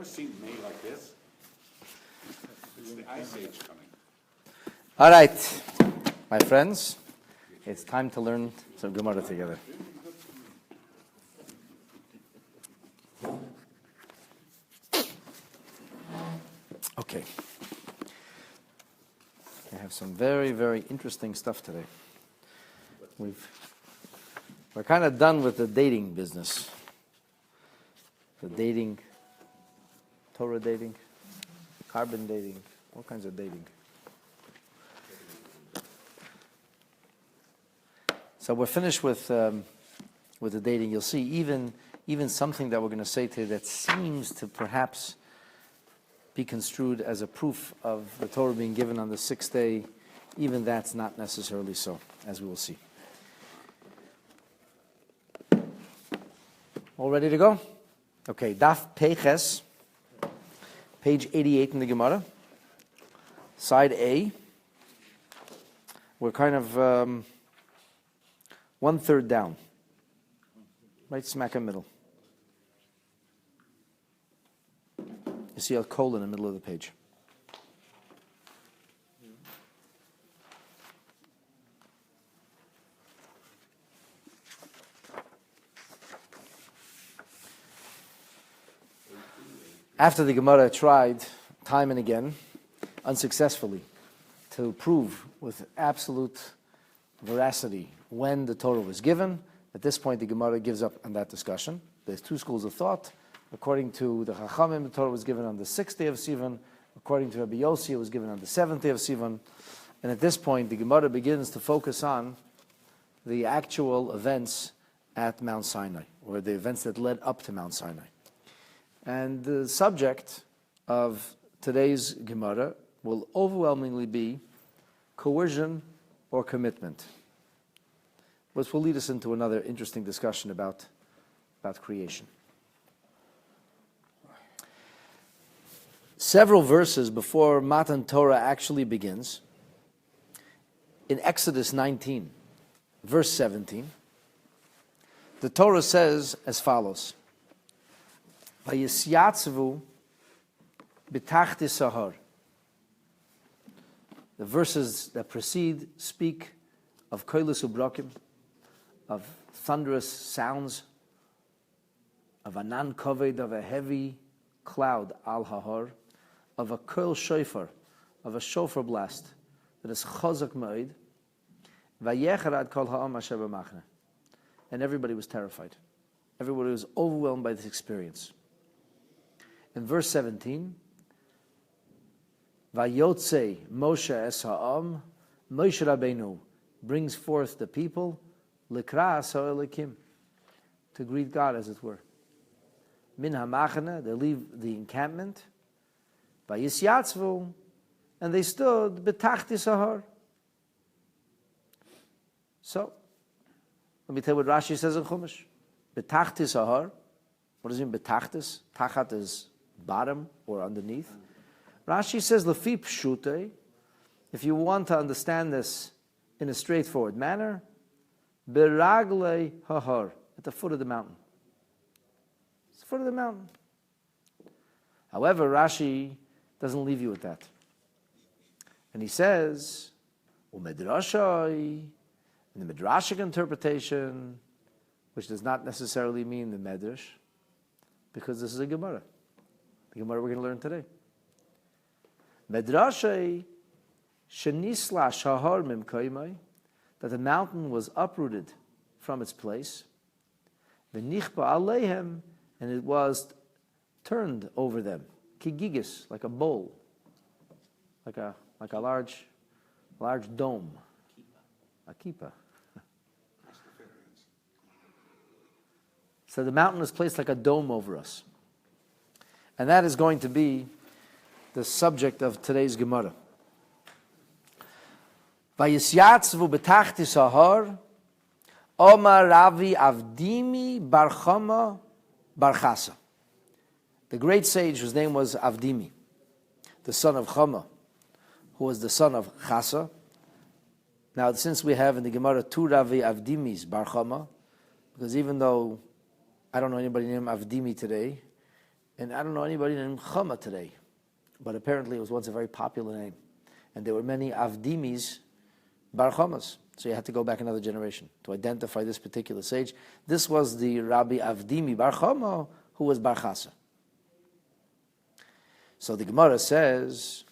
seen May like this? It's the Ice Age coming. All right, my friends, it's time to learn some Gemara together. Okay. I have some very, very interesting stuff today. We're kind of done with the dating business. The dating, Torah dating, carbon dating, all kinds of dating. So we're finished with the dating. You'll see even something that we're going to say today that seems to perhaps be construed as a proof of the Torah being given on the sixth day. Even that's not necessarily so, as we will see. All ready to go? Okay, Daf Peches, page 88 in the Gemara, side A. We're kind of 1/3 down, right smack in the middle. You see a colon in the middle of the page. After the Gemara tried time and again, unsuccessfully, to prove with absolute veracity when the Torah was given, at this point the Gemara gives up on that discussion. There's two schools of thought. According to the Chachamim, the Torah was given on the 6th day of Sivan. According to Rabbi Yossi, it was given on the 7th day of Sivan. And at this point, the Gemara begins to focus on the actual events at Mount Sinai, or the events that led up to Mount Sinai. And the subject of today's Gemara will overwhelmingly be coercion or commitment, which will lead us into another interesting discussion about creation. Several verses before Matan Torah actually begins, in Exodus 19, verse 17, the Torah says as follows: Vayisyatzvu b'tachti sahar. The verses that precede speak of koilus ubrakim, of thunderous sounds, of anan koved, of a heavy cloud al hahar, of a koil shofar, of a shofar blast that is chazak ma'id, vayecharad kol ha'am asher b'machne. And everybody was terrified. Everybody was overwhelmed by this experience. In verse 17, Vayotze Moshe es ha'am, Moshe Rabbeinu brings forth the people, Likras ha'elikim, to greet God, as it were. Min ha'machane, they leave the encampment, Vayisyatzvu, and they stood betachti sahar. So, let me tell you what Rashi says in Chumash. Betachti sahar. What does it mean, betachtis? Tachat is bottom or underneath. Rashi says, Lefi pshutei, if you want to understand this in a straightforward manner, beraglei hahar, at the foot of the mountain. It's the foot of the mountain. However, Rashi doesn't leave you with that. And he says, umedrashai, in the midrashic interpretation, which does not necessarily mean the medrash, because this is a Gemara. The Gemara we're going to learn today. Medrashay shenisla shahar mimkaimai, that the mountain was uprooted from its place, v'nichba aleihem, and it was turned over them, kigigis, like a bowl, like a large dome, a kippah. So the mountain is placed like a dome over us. And that is going to be the subject of today's Gemara. Vayisyatzvu betachti sahar, Omar Ravi Avdimi Bar Chama Bar Chasa. The great sage whose name was Avdimi, the son of Chama, who was the son of Chasa. Now, since we have in the Gemara two Ravi Avdimis Bar Chama, because even though I don't know anybody named Avdimi today, And I don't know anybody named Chama today, but apparently it was once a very popular name. And there were many Avdimis Bar Chamas. So you had to go back another generation to identify this particular sage. This was the Rabbi Avdimi Bar Chama, who was Bar Chasa. So the Gemara says,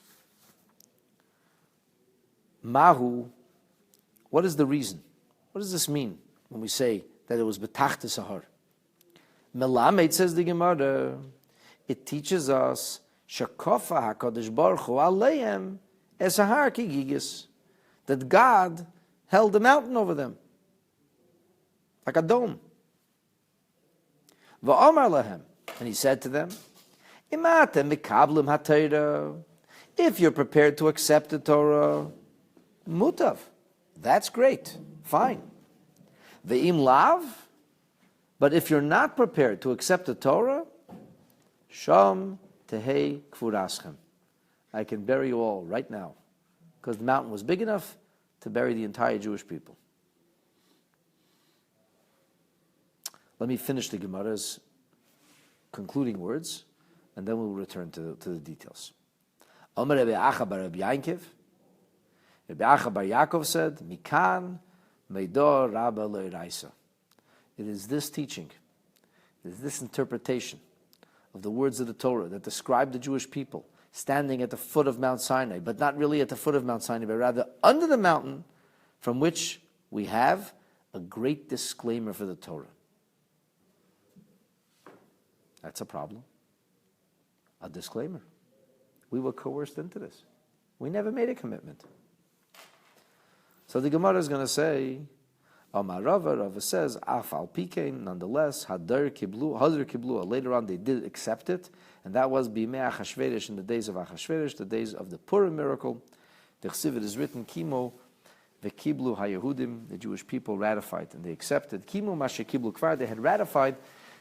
Mahu, what is the reason? What does this mean when we say that it was B'tachta Sahar? Melamed, says the Gemara, it teaches us Shakofa HaKadosh Baruch Hu Aleim Esahar Kigigis, that God held a mountain over them, like a dome. Va'omar lahem, and he said to them, Imatem mikablim haTorah, if you're prepared to accept the Torah, mutav, that's great, fine. Ve'im lav, but if you're not prepared to accept the Torah, sham tehei kfuraschem, I can bury you all right now, because the mountain was big enough to bury the entire Jewish people. Let me finish the Gemara's concluding words, and then we'll return to the details. Omer Rabbi Acha bar Rabbi Yankiv, Rabbi Acha bar Yaakov said, Mikan meidor rabba lo'iraisa. It is this teaching, it is this interpretation of the words of the Torah that describe the Jewish people standing at the foot of Mount Sinai, but not really at the foot of Mount Sinai, but rather under the mountain, from which we have a great disclaimer for the Torah. That's a problem. A disclaimer. We were coerced into this. We never made a commitment. So the Gemara is going to say, Amar Rava says, Afal Pikein, nonetheless, Hadar Kiblu, later on they did accept it, and that was Bimei Achashverosh, in the days of Achashverosh, the days of the Purim miracle. The Chsiv, it is written, Kimo Vekiblu HaYehudim, the Jewish people ratified and they accepted. Kimo Mashe Kiblu Kvar, they had ratified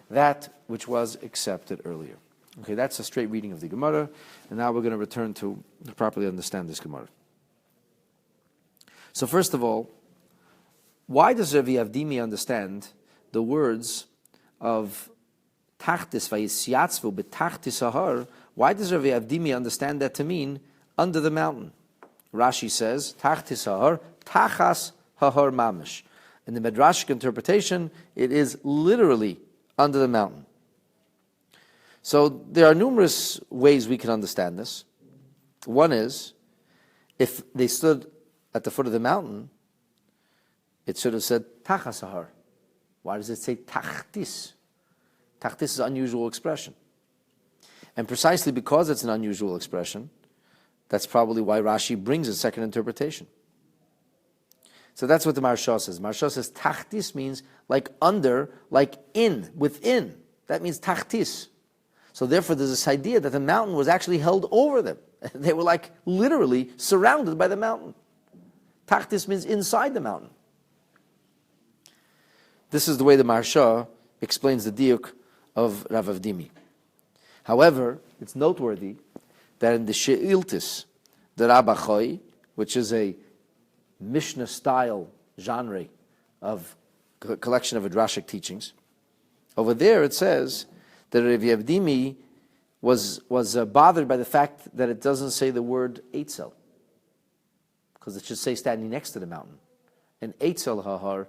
that which was accepted earlier. Okay, that's a straight reading of the Gemara, and now we're going to return to properly understand this Gemara. So first of all, why does Rabbi Avdimi understand the words of Tachtis vayisyatzvu betachtis hahar? Why does Rabbi Avdimi understand that to mean under the mountain? Rashi says Tachtis hahar tachas hahar mamish. In the Midrashic interpretation, it is literally under the mountain. So there are numerous ways we can understand this. One is, if they stood at the foot of the mountain, it should have said Tachas hahar. Why does it say Tachtis? Tachtis is an unusual expression. And precisely because it's an unusual expression, that's probably why Rashi brings a second interpretation. So that's what the Maharsha says. Maharsha says Tachtis means like under, like in, within. That means Tachtis. So therefore there's this idea that the mountain was actually held over them. They were like literally surrounded by the mountain. Tachtis means inside the mountain. This is the way the Maharsha explains the diuk of Rav Avdimi. However, it's noteworthy that in the She'iltis, the Rabachoi, which is a Mishnah-style genre of collection of Midrashic teachings, over there it says that Rav Avdimi was bothered by the fact that it doesn't say the word Eitzel, because it should say standing next to the mountain. And Eitzel Hahar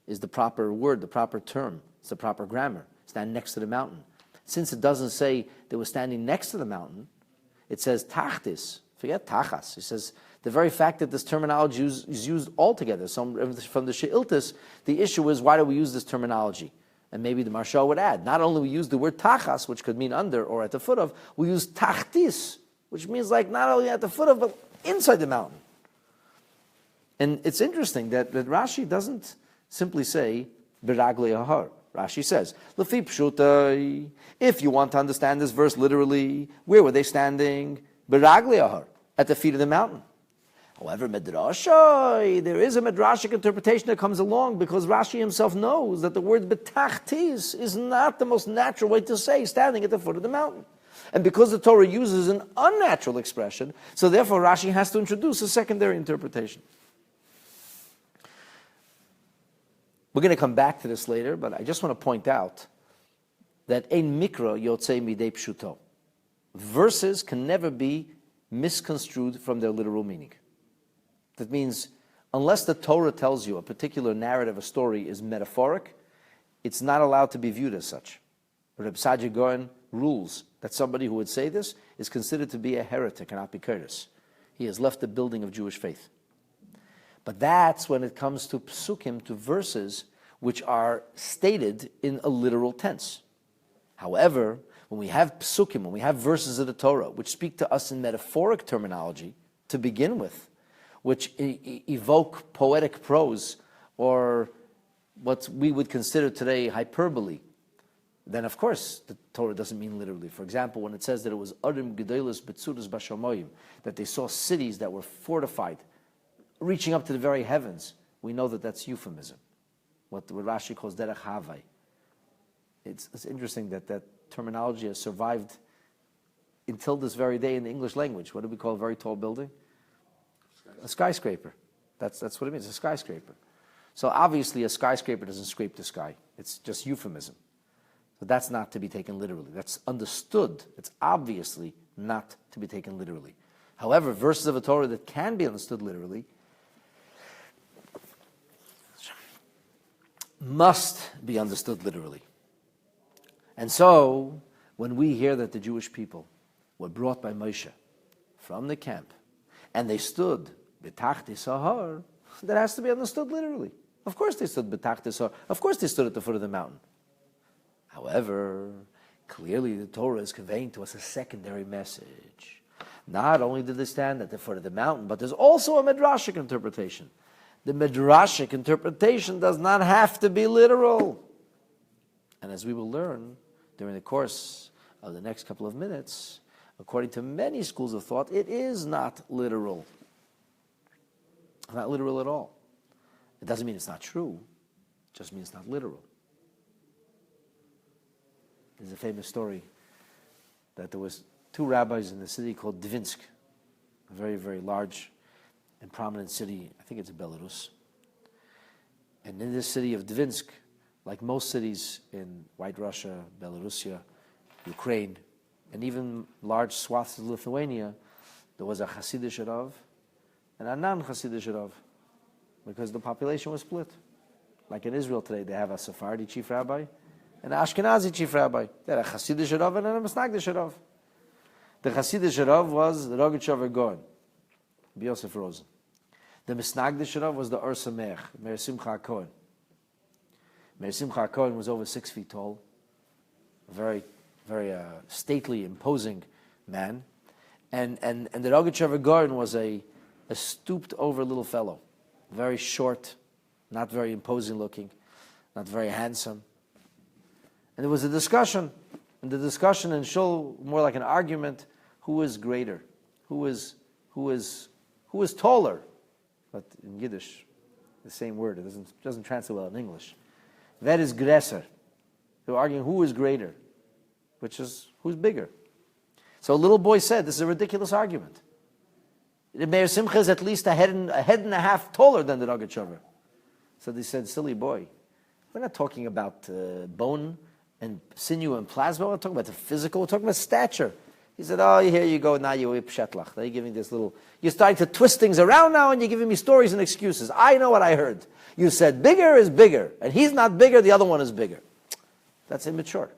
is the proper word, the proper term, it's the proper grammar, stand next to the mountain. Since it doesn't say they were standing next to the mountain, it says Tachtis, forget Tachas. It says the very fact that this terminology is used altogether. So from the She'iltis, the issue is, why do we use this terminology? And maybe the Maharsha would add, not only we use the word Tachas, which could mean under or at the foot of, we use Tachtis, which means like not only at the foot of, but inside the mountain. And it's interesting that Rashi doesn't simply say Biragle Ahar. Rashi says, Lefi Pshutai, if you want to understand this verse literally, where were they standing? Biragle Ahar, at the feet of the mountain. However, Midrashai, there is a Midrashic interpretation that comes along, because Rashi himself knows that the word betachtis is not the most natural way to say standing at the foot of the mountain. And because the Torah uses an unnatural expression, so therefore Rashi has to introduce a secondary interpretation. We're going to come back to this later, but I just want to point out that ein mikra yotzei midei pshuto. Verses can never be misconstrued from their literal meaning. That means, unless the Torah tells you a particular narrative, a story is metaphoric, it's not allowed to be viewed as such. Reb Saadia Gaon rules that somebody who would say this is considered to be a heretic and apikoros. He has left the building of Jewish faith. But that's when it comes to psukim, to verses which are stated in a literal tense. However, when we have psukim, when we have verses of the Torah which speak to us in metaphoric terminology to begin with, which evoke poetic prose or what we would consider today hyperbole, then of course the Torah doesn't mean literally. For example, when it says that it was Arim Gedolos Betzudas Bashamoyim, that they saw cities that were fortified, reaching up to the very heavens, we know that that's euphemism. What Rashi calls derech havai. It's interesting that that terminology has survived until this very day in the English language. What do we call a very tall building? A skyscraper. That's what it means, a skyscraper. So obviously a skyscraper doesn't scrape the sky. It's just euphemism. So that's not to be taken literally. That's understood. It's obviously not to be taken literally. However, verses of the Torah that can be understood literally must be understood literally. And so, when we hear that the Jewish people were brought by Moshe from the camp, and they stood betachti sahar, that has to be understood literally. Of course they stood betachti sahar. Of course they stood at the foot of the mountain. However, clearly the Torah is conveying to us a secondary message. Not only did they stand at the foot of the mountain, but there's also a midrashic interpretation. The midrashic interpretation does not have to be literal. And as we will learn during the course of the next couple of minutes, according to many schools of thought, it is not literal. Not literal at all. It doesn't mean it's not true. It just means not literal. There's a famous story that there was two rabbis in the city called Dvinsk, a very, very large and prominent city. I think it's in Belarus. And in this city of Dvinsk, like most cities in White Russia, Belarusia, Ukraine, and even large swaths of Lithuania, there was a Hasidic Rav and a non-Hasidic Rav, because the population was split. Like in Israel today, they have a Sephardi chief rabbi and an Ashkenazi chief rabbi. They had a Hasidic Rav and a Misnagdish Rav. The Hasidic Rav was the Rogatchover Gaon, Yosef Rosen. The Misnagdish Rav was the Or Sameach, Meir Simcha Cohen. Meir Simcha Cohen was over 6 feet tall, a very, very stately, imposing man. And the Rogatchover Gaon was a stooped over little fellow, very short, not very imposing looking, not very handsome. And there was a discussion, and the discussion in Shul, more like an argument, who is greater, who is taller. But in Yiddish, the same word, it doesn't translate well in English. Wer is größer? They were arguing who is greater, which is who's bigger. So a little boy said, this is a ridiculous argument. The Meir Simcha is at least a head and a half taller than the Rogatchover. So they said, silly boy, we're not talking about bone and sinew and plasma, we're talking about the physical, we're talking about stature. He said, oh, here you go, now you're pshetlach. Now you're giving this little, you're starting to twist things around now and you're giving me stories and excuses. I know what I heard. You said bigger is bigger, and he's not bigger, the other one is bigger. That's immature.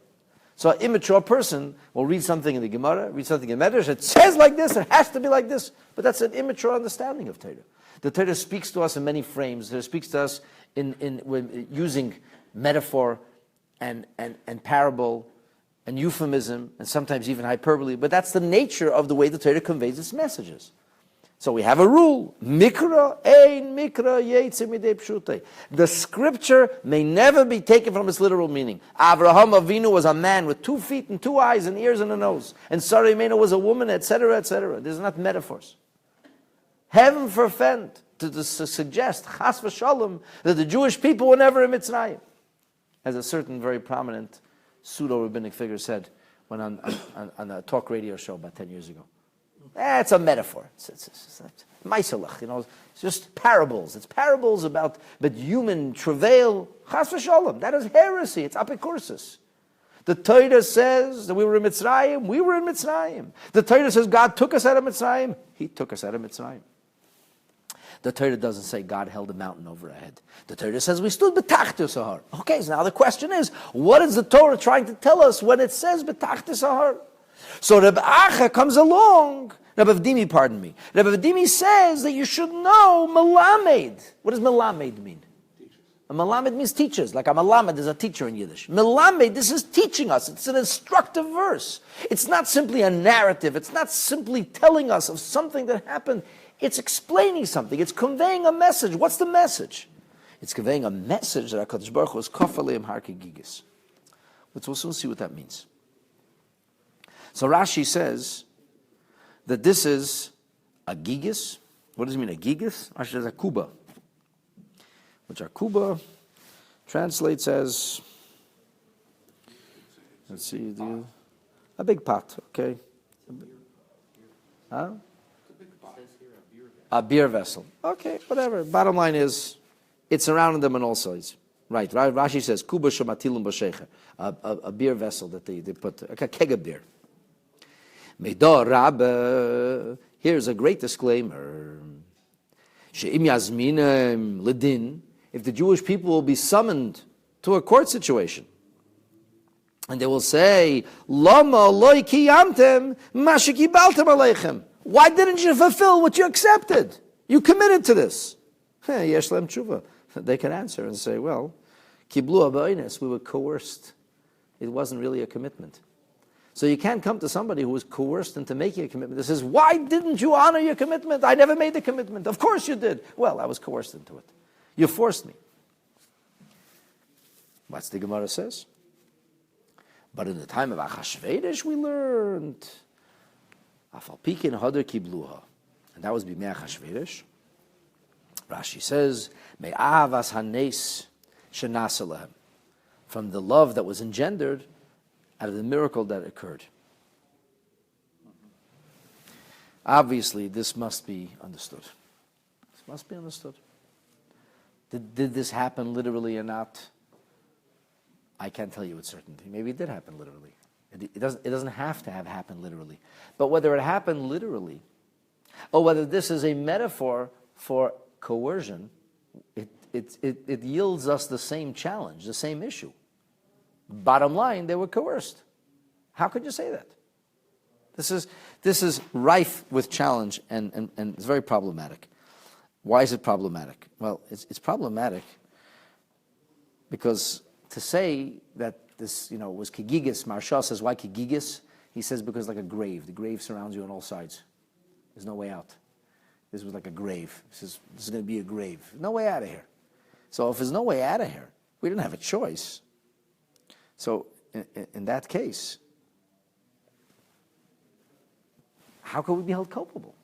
So an immature person will read something in the Gemara, read something in Medrash, it says like this, it has to be like this. But that's an immature understanding of Torah. The Torah speaks to us in many frames. It speaks to us in using metaphor and parable and euphemism and sometimes even hyperbole. But that's the nature of the way the Torah conveys its messages. So we have a rule: mikra ein mikra yetze midei pshutei. The scripture may never be taken from its literal meaning. Avraham Avinu was a man with 2 feet and 2 eyes and ears and a nose, and Sarah Imenu was a woman, etc., etc. These are not metaphors. Heaven forfend to suggest chas v'shalom that the Jewish people were never in Mitzrayim, as a certain very prominent pseudo-rabbinic figure said when on a talk radio show about 10 years ago. It's a metaphor. It's meiselach, it's just parables. It's parables about but human travail. Chas v'shalom. That is heresy. It's apikoursis. The Torah says that we were in Mitzrayim. We were in Mitzrayim. The Torah says God took us out of Mitzrayim. He took us out of Mitzrayim. The Torah doesn't say God held a mountain over our head. The Torah says we stood betachtis ahar. Okay, so now the question is, what is the Torah trying to tell us when it says betachtis ahar? So Reb Acha comes along, Reb Avdimi, pardon me. Reb Avdimi says that you should know melamed. What does melamed mean? A melamed means teachers. Like a melamed is a teacher in Yiddish. Melamed, this is teaching us. It's an instructive verse. It's not simply a narrative. It's not simply telling us of something that happened. It's explaining something. It's conveying a message. What's the message? It's conveying a message that HaKadosh Baruch Hu is kafaleim har kegigis. We'll soon see what that means. So Rashi says that this is a gigis. What does it mean, a gigis? Rashi says a kuba, which a kuba translates as, let's see, a big pot, okay? Huh? A beer vessel. Okay, whatever. Bottom line is, it's surrounding them on all sides. Right. Rashi says, kuba shamatilum b'shecher. A beer vessel that they put, a keg of beer. Meidor Rabbe, here's a great disclaimer. She'im yazminem ledin, if the Jewish people will be summoned to a court situation, and they will say, Lama loy kiyamtem ma shekibaltem aleichem. Why didn't you fulfill what you accepted? You committed to this. Yesh lem tshuva. They can answer and say, well, kiblu abaynes, we were coerced. It wasn't really a commitment. So you can't come to somebody who was coerced into making a commitment that says, why didn't you honor your commitment? I never made the commitment. Of course you did. Well, I was coerced into it. You forced me. What's the Gemara says? But in the time of Achashverosh, we learned Afal Pikin Hadar Kibluha, and that was Bimei Achashverosh. Rashi says, Me'avas Hanes Shenasa Lehem, from the love that was engendered out of the miracle that occurred. Obviously, this must be understood. This must be understood. Did this happen literally or not? I can't tell you with certainty. Maybe it did happen literally. It doesn't have to have happened literally. But whether it happened literally, or whether this is a metaphor for coercion, it yields us the same challenge, the same issue. Bottom line, they were coerced. How could you say that? This is rife with challenge and it's very problematic. Why is it problematic? Well, it's problematic because to say that this, was kigigis, Maharsha says, why kigigis? He says because like a grave. The grave surrounds you on all sides. There's no way out. This was like a grave. He says, this is going to be a grave. No way out of here. So if there's no way out of here, we didn't have a choice. So in that case, how could we be held culpable?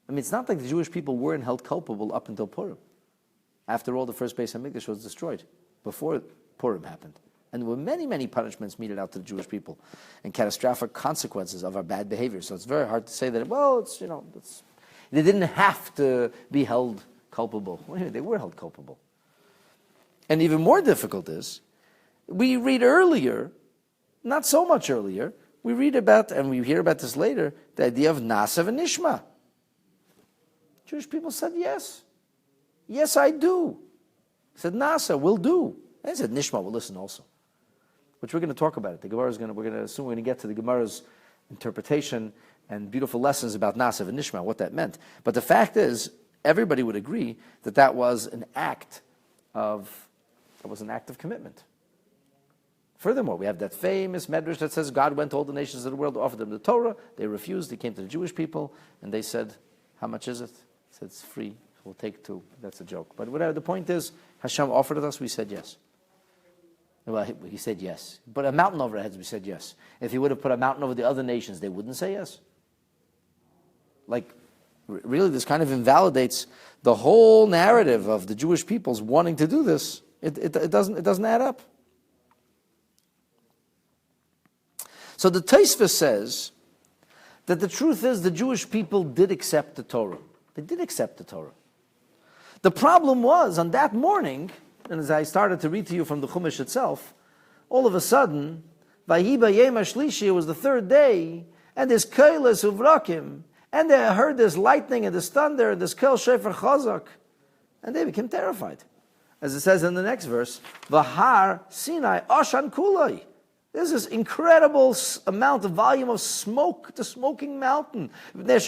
I mean, it's not like the Jewish people weren't held culpable up until Purim. After all, the first Beis HaMikdash was destroyed before Purim happened. And there were many, many punishments meted out to the Jewish people and catastrophic consequences of our bad behavior. So it's very hard to say that, well, they didn't have to be held culpable. Well, they were held culpable. And even more difficult is, we read earlier, not so much earlier, we read about, and we hear about this later, the idea of Nasa and Nishma. Jewish people said yes. Yes, I do. Said Nasa, we'll do. And said Nishma, we'll listen also. Which we're going to talk about it. The Gemara is we're going to get to the Gemara's interpretation and beautiful lessons about Nasa and Nishma, what that meant. But the fact is, everybody would agree that was an act of commitment. Furthermore, we have that famous medrash that says God went to all the nations of the world to offer them the Torah. They refused. He came to the Jewish people, and they said, how much is it? He said, it's free. We'll take 2. That's a joke. But whatever, the point is, Hashem offered it us, we said yes. Well, he said yes. Put a mountain over our heads, we said yes. If he would have put a mountain over the other nations, they wouldn't say yes. Like, really, this kind of invalidates the whole narrative of the Jewish peoples wanting to do this. It doesn't add up. So the Tosfos says that the truth is the Jewish people did accept the Torah. They did accept the Torah. The problem was, on that morning, and as I started to read to you from the Chumash itself, all of a sudden, Vahi b'yom hashlishi, it was the third day, and this keilas uvrakim, and they heard this lightning and this thunder and this kel shefer chazak, and they became terrified. As it says in the next verse, Vahar Sinai Ashan Kulai. There's this incredible amount of volume of smoke, the smoking mountain. Because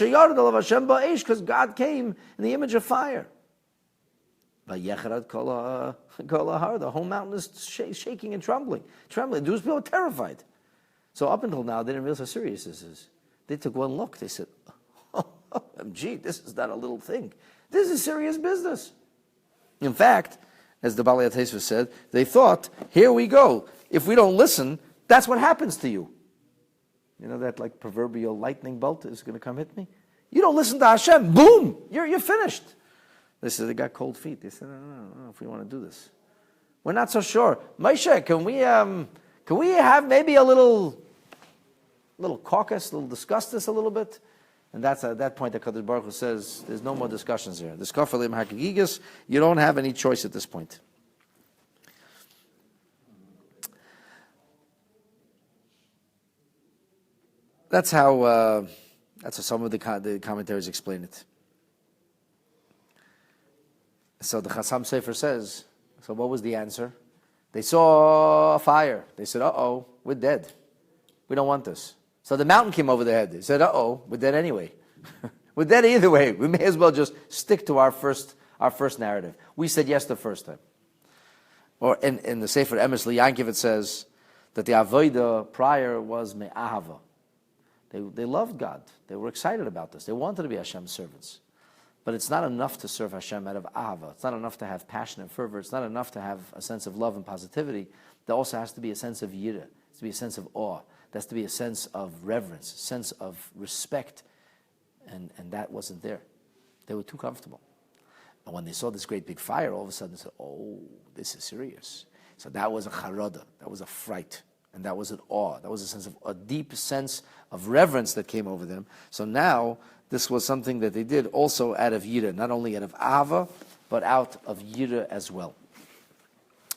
God came in the image of fire. The whole mountain is shaking and trembling. The Jewish people are terrified. So up until now, they didn't realize how serious this is. They took one look. They said, gee, this is not a little thing. This is serious business. In fact, as the Balei HaTesva said, they thought, here we go. If we don't listen, that's what happens to you. You know that like proverbial lightning bolt is going to come hit me? You don't listen to Hashem, boom, you're finished. They said they got cold feet. They said, I don't know if we want to do this. We're not so sure. Moshe, can we have maybe a little caucus, discuss this a little bit? And that's at that point that Kadosh Baruch Hu says, there's no more discussions here. The Skafalim Hakigigas, you don't have any choice at this point. That's how some of the commentaries explain it. So the Chassam Sofer says, so what was the answer? They saw a fire. They said, uh-oh, we're dead. We don't want this. So the mountain came over their head. They said, uh-oh, we're dead anyway. We're dead either way. We may as well just stick to our first narrative. We said yes the first time. Or in the Sefer Emes Liyankiv it says that the Avodah prior was me'ahava. They loved God. They were excited about this. They wanted to be Hashem's servants. But it's not enough to serve Hashem out of ahava. It's not enough to have passion and fervor. It's not enough to have a sense of love and positivity. There also has to be a sense of yirah. There has to be a sense of awe. There has to be a sense of reverence, a sense of respect. And that wasn't there. They were too comfortable. And when they saw this great big fire, all of a sudden they said, oh, this is serious. So that was a charada. That was a fright. And that was an awe. That was a deep sense of reverence that came over them. So now, this was something that they did also out of yirah, not only out of ahava, but out of yirah as well.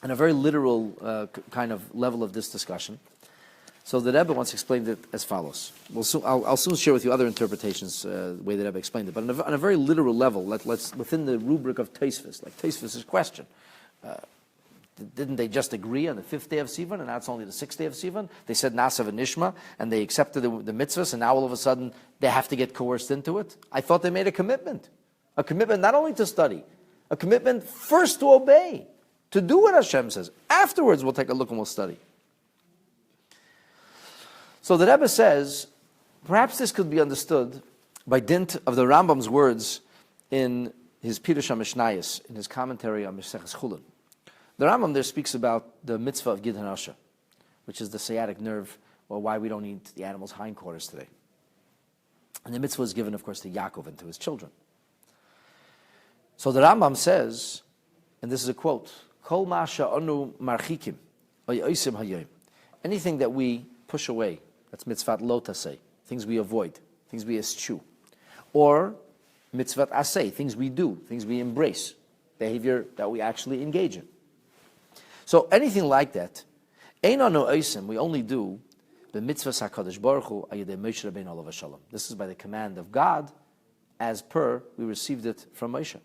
And a very literal kind of level of this discussion. So the Rebbe once explained it as follows. I'll soon share with you other interpretations, the way the Rebbe explained it. But on a very literal level, let's within the rubric of Tosfos, like Tosfos' question. Didn't they just agree on the 5th day of Sivan, and now it's only the 6th day of Sivan? They said Nasav and Nishma, and they accepted the mitzvahs, and now all of a sudden they have to get coerced into it? I thought they made a commitment not only to study, a commitment first to obey, to do what Hashem says. Afterwards we'll take a look and we'll study. So the Rebbe says, perhaps this could be understood by dint of the Rambam's words in his Pirush HaMishnayos, in his commentary on Mesechus Chulin. The Rambam there speaks about the mitzvah of Gid Hanasha, which is the sciatic nerve, or why we don't eat the animal's hindquarters today. And the mitzvah is given, of course, to Yaakov and to his children. So the Rambam says, and this is a quote, Kol ma sha'anu marchikim, oisim hayom. Anything that we push away, that's mitzvat lo taseh, things we avoid, things we eschew. Or mitzvat aseh, things we do, things we embrace, behavior that we actually engage in. So anything like that, einanu oisim, we only do the mitzvah HaKadosh Baruch Hu ayidei Moshe Rabbeinu alav shalom. This is by the command of God, as per we received it from Moshe.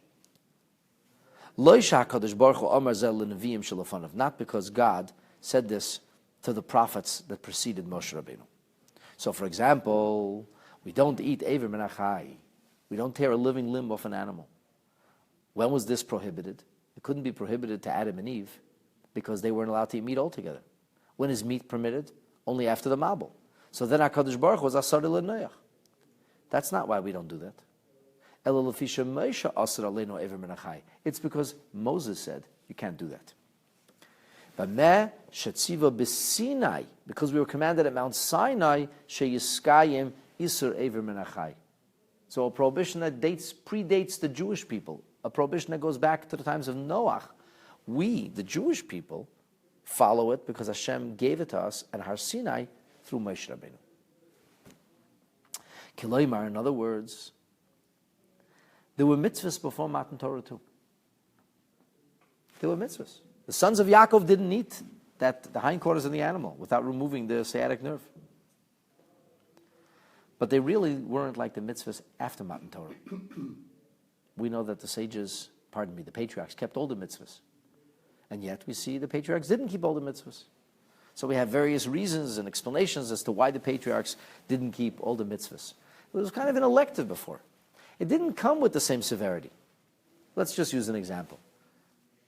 Lo HaKadosh Baruch Hu amar zeh l'neviim shelafanav, not because God said this to the prophets that preceded Moshe Rabbeinu. So, for example, we don't eat Eiver min hachai. We don't tear a living limb off an animal. When was this prohibited? It couldn't be prohibited to Adam and Eve because they weren't allowed to eat meat altogether. When is meat permitted? Only after the Mabul. So then HaKadosh Baruch Hu was asar l'noach. That's not why we don't do that. It's because Moses said you can't do that. Because we were commanded at Mount Sinai, sheyiskayim isur eiver min hachai. So a prohibition that predates the Jewish people, a prohibition that goes back to the times of Noach. We, the Jewish people, follow it because Hashem gave it to us at Har Sinai through Moshe Rabbeinu. Kiloymar, in other words, there were mitzvahs before Matan Torah too. There were mitzvahs. The sons of Yaakov didn't eat the hindquarters in the animal without removing the sciatic nerve. But they really weren't like the mitzvahs after Matan Torah. We know that the sages, the patriarchs, kept all the mitzvahs. And yet we see the patriarchs didn't keep all the mitzvahs. So we have various reasons and explanations as to why the patriarchs didn't keep all the mitzvahs. It was kind of an elective before. It didn't come with the same severity. Let's just use an example.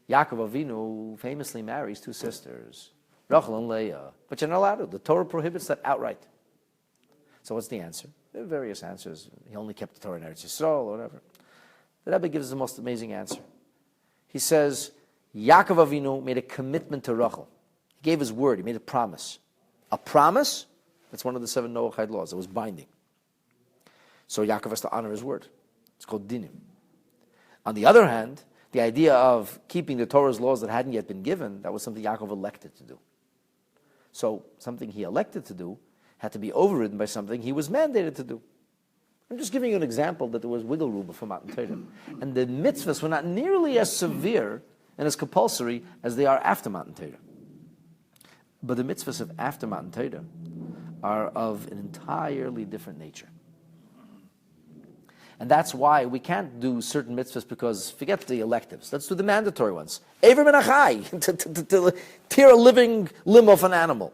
Yaakov Avinu famously marries 2 sisters, Rachel and Leah, but you're not allowed to. The Torah prohibits that outright. So what's the answer? There are various answers. He only kept the Torah in Eretz Yisro, or whatever. The Rebbe gives the most amazing answer. He says, Yaakov Avinu made a commitment to Rachel. He gave his word. He made a promise. A promise? That's one of the 7 Noachide laws. It was binding. So Yaakov has to honor his word. It's called dinim. On the other hand, the idea of keeping the Torah's laws that hadn't yet been given, that was something Yaakov elected to do. So something he elected to do had to be overridden by something he was mandated to do. I'm just giving you an example that there was wiggle room before Matan Torah. And the mitzvahs were not nearly as severe and as compulsory as they are after Matan Torah. But the mitzvahs of after Matan Torah are of an entirely different nature. And that's why we can't do certain mitzvahs because, forget the electives, let's do the mandatory ones. Ever Menachai, to tear a living limb off an animal.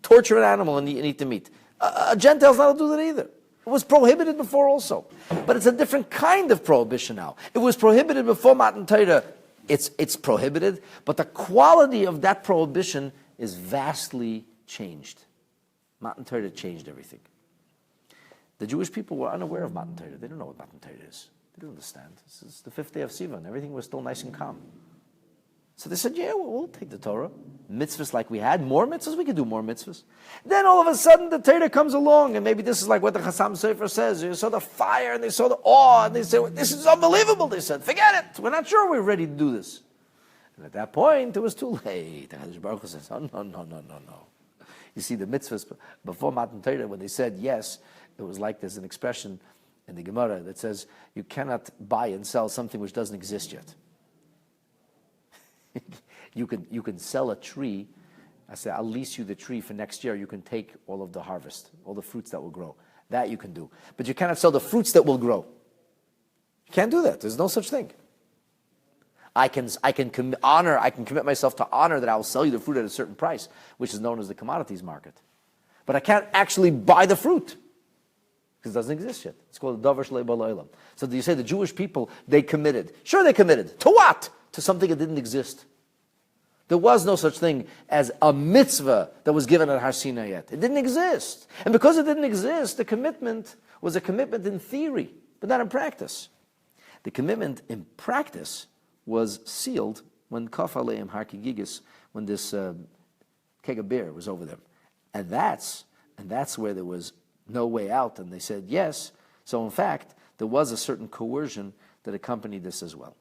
Torture an animal and eat the meat. A Gentile's not to do that either. It was prohibited before also. But it's a different kind of prohibition now. It was prohibited before Matan Torah. It's prohibited, but the quality of that prohibition is vastly changed. Matan Torah changed everything. The Jewish people were unaware of Matan Torah. They don't know what Matan Torah is. They don't understand. This is the 5th day of Sivan. Everything was still nice and calm. So they said, yeah, we'll take the Torah. Mitzvahs like we had. More mitzvahs? We can do more mitzvahs. Then all of a sudden the Torah comes along, and maybe this is like what the Chassam Sofer says. They saw the fire, and they saw the awe, and they said, this is unbelievable. They said, forget it. We're not sure we're ready to do this. And at that point, it was too late. The Baruch Hu says, oh, no. You see, the mitzvahs before Matan Torah, when they said yes, it was like there's an expression in the Gemara that says, you cannot buy and sell something which doesn't exist yet. You can sell a tree. I say, I'll lease you the tree for next year. You can take all of the harvest, all the fruits that will grow. That you can do. But you cannot sell the fruits that will grow. You can't do that. There's no such thing. I can commit myself to honor that I will sell you the fruit at a certain price, which is known as the commodities market. But I can't actually buy the fruit because it doesn't exist yet. It's called the davar shlei b'olam. So you say the Jewish people, they committed. Sure, they committed. To what? To something that didn't exist. There was no such thing as a mitzvah that was given at Har Sinai yet. It didn't exist. And because it didn't exist, the commitment was a commitment in theory, but not in practice. The commitment in practice was sealed when Kaf Aleim Har Kigigis, when this keg of beer was over them. And that's where there was no way out, and they said yes. So in fact, there was a certain coercion that accompanied this as well,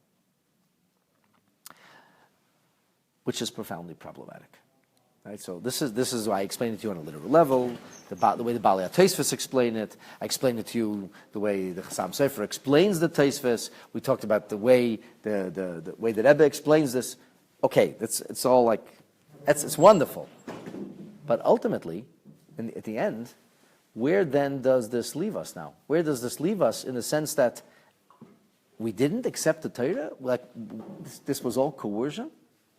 which is profoundly problematic. Right? So this is why I explained it to you on a literal level, the way the Balei HaTosfos explain it. I explained it to you the way the Chassam Sofer explains the Tosfos. We talked about the way the way that Rebbe explains this. Okay, it's all like it's wonderful, but ultimately, at the end, where then does this leave us now? Where does this leave us in the sense that we didn't accept the Torah? Like this was all coercion,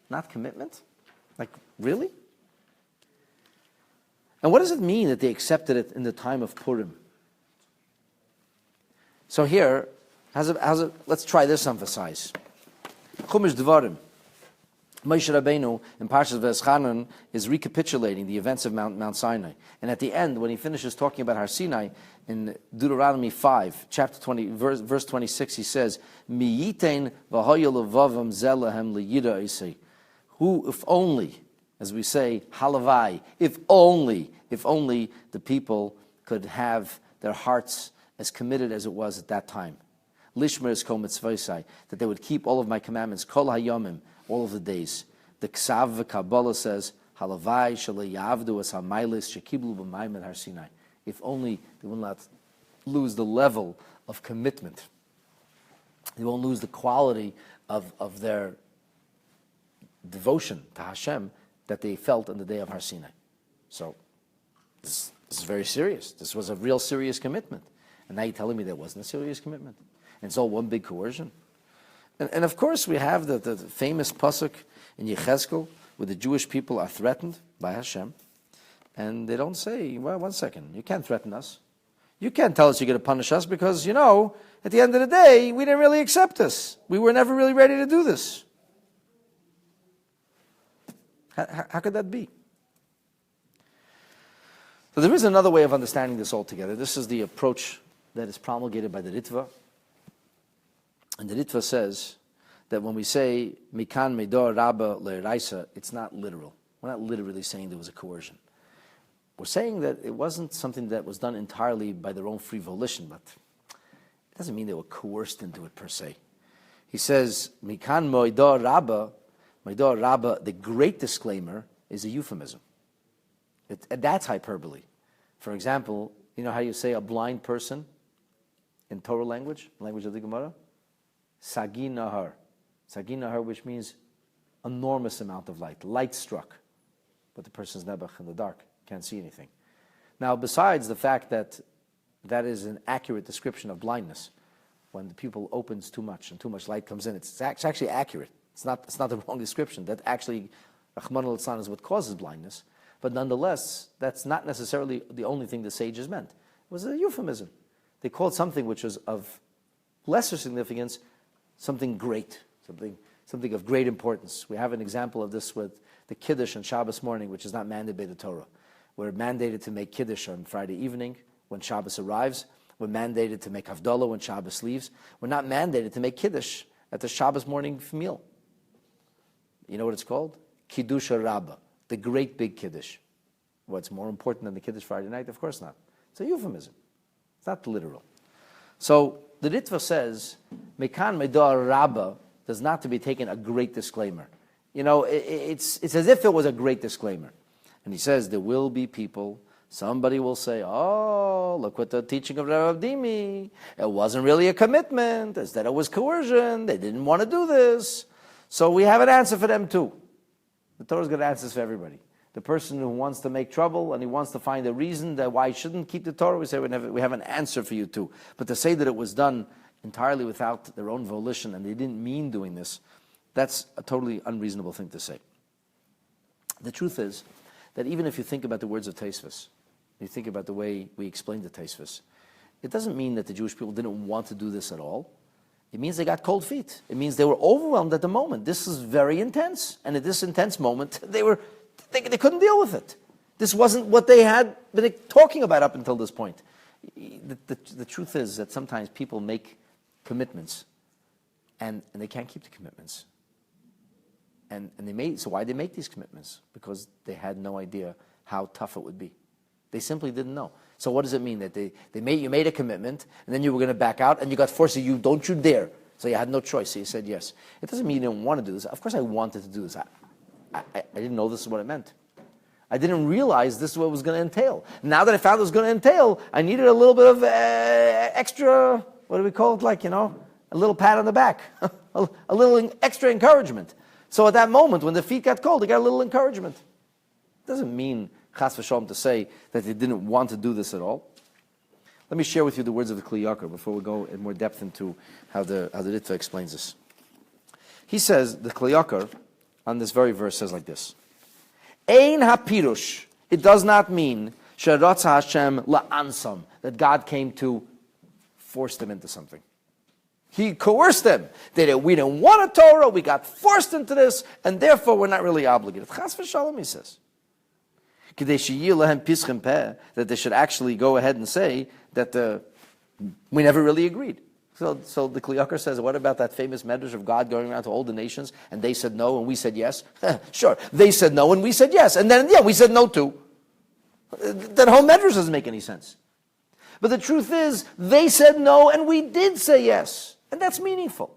not commitment? Like really? And what does it mean that they accepted it in the time of Purim? So here, let's try this emphasize. Chumash Devarim. Moshe Rabbeinu in Parshas V'eschanan is recapitulating the events of Mount Sinai. And at the end, when he finishes talking about Har Sinai, in Deuteronomy 5, chapter 20, verse 26, he says, Mi yitein v'hoya levavam zelahem liyida isei. Who, if only, as we say, halavai, if only the people could have their hearts as committed as it was at that time. Lishmer is kol mitzvosai, that they would keep all of my commandments, kol hayomim, all of the days. The Ksav v'Kabbalah says, halavai shalei yavdu as hamaylis shekiblu b'mayim Har Sinai. If only they will not lose the level of commitment. They won't lose the quality of their devotion to Hashem that they felt on the day of Har Sinai. So this is very serious. This was a real serious commitment. And now you're telling me there wasn't a serious commitment. And it's all one big coercion. And of course we have the famous pasuk in Yechezkel where the Jewish people are threatened by Hashem. And they don't say, well, one second, you can't threaten us. You can't tell us you're going to punish us because, at the end of the day, we didn't really accept this. We were never really ready to do this. How could that be? So there is another way of understanding this altogether. This is the approach that is promulgated by the Ritva. And the Ritva says that when we say Mikan Medor Rabba Le'eraisa, it's not literal. We're not literally saying there was a coercion. We're saying that it wasn't something that was done entirely by their own free volition, but it doesn't mean they were coerced into it per se. He says, Mikan Medor Rabba, the great disclaimer, is a euphemism. That's hyperbole. For example, you know how you say a blind person in Torah language of the Gemara? Sagi Nahar. Sagi Nahar, which means enormous amount of light struck, but the person's nebuch in the dark, can't see anything. Now, besides the fact that that is an accurate description of blindness, when the pupil opens too much and too much light comes in, it's actually accurate. It's not the wrong description. That actually, Rahman al-Islam, is what causes blindness. But nonetheless, that's not necessarily the only thing the sages meant. It was a euphemism. They called something which was of lesser significance something great, something of great importance. We have an example of this with the Kiddush on Shabbos morning, which is not mandated by the Torah. We're mandated to make Kiddush on Friday evening when Shabbos arrives. We're mandated to make Havdalah when Shabbos leaves. We're not mandated to make Kiddush at the Shabbos morning meal. You know what it's called? Kiddush Rabbah, the great big Kiddush. What's more important than the Kiddush Friday night? Of course not. It's a euphemism. It's not literal. So the Ritva says, Mekan Medar Rabbah does not to be taken a great disclaimer. It's as if it was a great disclaimer. And he says, there will be people, somebody will say, oh, look what the teaching of Rav Dimi. It wasn't really a commitment. Instead it was coercion. They didn't want to do this. So we have an answer for them too. The Torah's got answers for everybody. The person who wants to make trouble and he wants to find a reason that why he shouldn't keep the Torah, we say we have an answer for you too. But to say that it was done entirely without their own volition and they didn't mean doing this, that's a totally unreasonable thing to say. The truth is that even if you think about the words of Tosfos, you think about the way we explained the Tosfos, it doesn't mean that the Jewish people didn't want to do this at all. It means they got cold feet. It means they were overwhelmed at the moment. This is very intense. And at this intense moment, they couldn't deal with it. This wasn't what they had been talking about up until this point. The truth is that sometimes people make commitments and they can't keep the commitments. So why did they make these commitments? Because they had no idea how tough it would be. They simply didn't know. So what does it mean that you made a commitment and then you were going to back out and you got forced to don't you dare. So you had no choice. So you said yes. It doesn't mean you didn't want to do this. Of course I wanted to do this. I didn't know this is what it meant. I didn't realize this is what it was going to entail. Now that I found it was going to entail, I needed a little bit of extra, what do we call it, a little pat on the back, a little extra encouragement. So at that moment, when the feet got cold, they got a little encouragement. It doesn't mean, chas v'shalom, to say that they didn't want to do this at all. Let me share with you the words of the Kli Yakar before we go in more depth into how the Ritva explains this. He says, the Kli Yakar, on this very verse, says like this. Ein hapirush. It does not mean sheratza Hashem la'ansam, that God came to force them into something. He coerced them. We didn't want a Torah, we got forced into this, and therefore we're not really obligated. Chas v'shalom, he says. That they should actually go ahead and say that we never really agreed. So the Kli Yakar says, what about that famous medrash of God going around to all the nations, and they said no, and we said yes? Sure, they said no, and we said yes. And then, we said no too. That whole medrash doesn't make any sense. But the truth is, they said no, and we did say yes. And that's meaningful.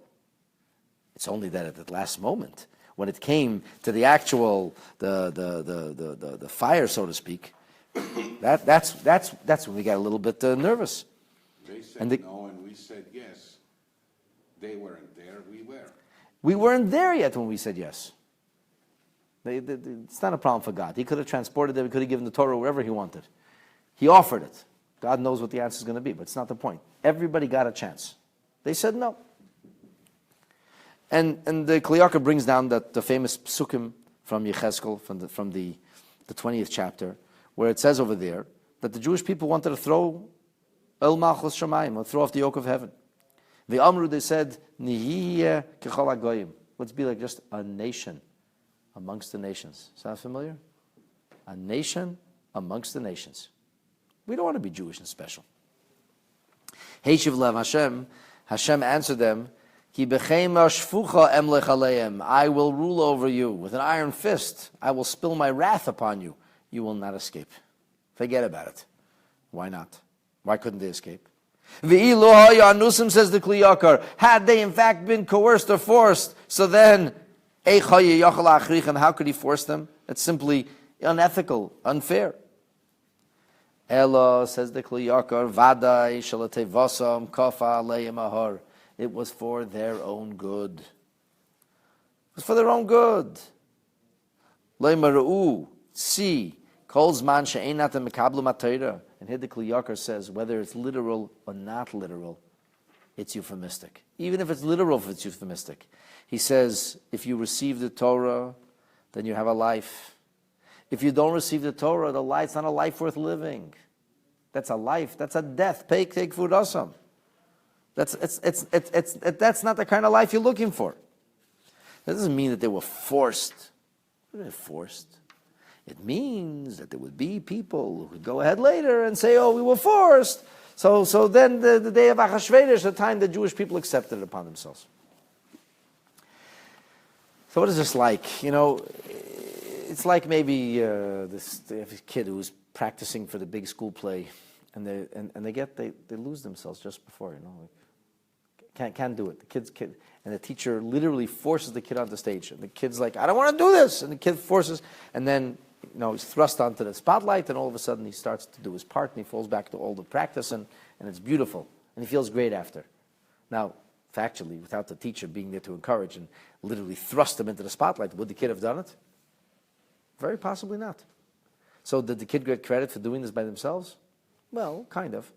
It's only that at the last moment, when it came to the actual, the fire, so to speak, that's when we got a little bit nervous. They said no, and we said yes. They weren't there, we were. We weren't there yet when we said yes. It's not a problem for God. He could have transported them. He could have given the Torah wherever he wanted. He offered it. God knows what the answer is going to be, but it's not the point. Everybody got a chance. They said no. And the Kli Yakar brings down that the famous psukim from Yechezkel, from the 20th chapter, where it says over there that the Jewish people wanted to throw El Malchus Shamayim, or throw off the yoke of heaven. The Amru, they said, Nihiyeh kechol hagoyim. Let's be like just a nation amongst the nations. Sound familiar? A nation amongst the nations. We don't want to be Jewish and special. Heishiv lev Hashem. Hashem answered them, Ki bechem ashfucha emlech aleim. I will rule over you with an iron fist. I will spill my wrath upon you. You will not escape. Forget about it. Why not? Why couldn't they escape? V'ilu haya anusim, says the Kli Yakar. Had they in fact been coerced or forced, so then, how could he force them? It's simply unethical, unfair. Ella, says the Kli Yakar, Vadai shalatevasam kafa aleim ahar. It was for their own good. It was for their own good. Leimaru, see, calls man she'einat mekablu matayra. And here the Kli Yakar says, whether it's literal or not literal, it's euphemistic. Even if it's literal, if it's euphemistic. He says, if you receive the Torah, then you have a life. If you don't receive the Torah, the life's not a life worth living. That's a life. That's a death. Take food awesome. That's not the kind of life you're looking for. That doesn't mean that they were forced. They were forced. It means that there would be people who would go ahead later and say, oh, we were forced. So then the day of Achashverosh, the time the Jewish people accepted it upon themselves. So what is this like? You know, it's like maybe they have a kid who's practicing for the big school play, and they lose themselves just before, you know, like, can't do it. The kid, and the teacher literally forces the kid onto stage, and the kid's like, I don't want to do this, and the kid forces, and then, you know, he's thrust onto the spotlight, and all of a sudden he starts to do his part, and he falls back to all the practice, and it's beautiful, and he feels great after. Now, factually, without the teacher being there to encourage and literally thrust him into the spotlight, would the kid have done it? Very possibly not. So did the kid get credit for doing this by themselves? Well, kind of,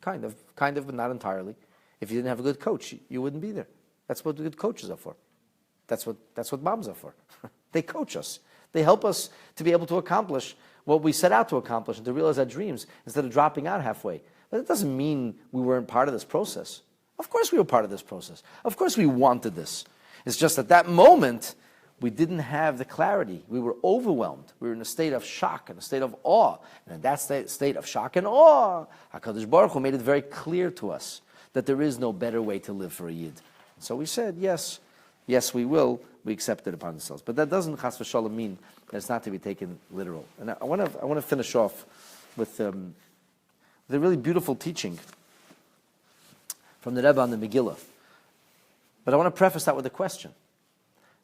but not entirely. If you didn't have a good coach, you wouldn't be there. That's what good coaches are for. That's what moms are for. They coach us. They help us to be able to accomplish what we set out to accomplish and to realize our dreams instead of dropping out halfway. But it doesn't mean we weren't part of this process. Of course we were part of this process. Of course we wanted this. It's just at that moment, we didn't have the clarity. We were overwhelmed. We were in a state of shock, in a state of awe. And in that state of shock and awe, HaKadosh Baruch Hu made it very clear to us that there is no better way to live for a Yid. So we said, yes, we will. We accept it upon ourselves. But that doesn't, chas v'shalom, mean that it's not to be taken literal. And I want to finish off with a really beautiful teaching from the Rebbe on the Megillah. But I want to preface that with a question.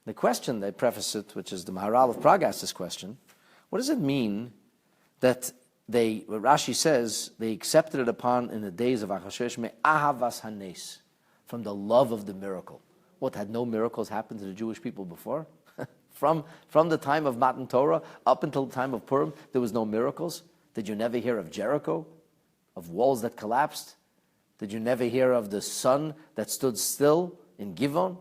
The question, they preface it, which is the Maharal of Prague asked this question, what does it mean that what Rashi says, they accepted it upon in the days of Achashverosh me ahavas hanes, from the love of the miracle. What, had no miracles happened to the Jewish people before? From the time of Matan Torah up until the time of Purim, there was no miracles? Did you never hear of Jericho? Of walls that collapsed? Did you never hear of the sun that stood still in Givon?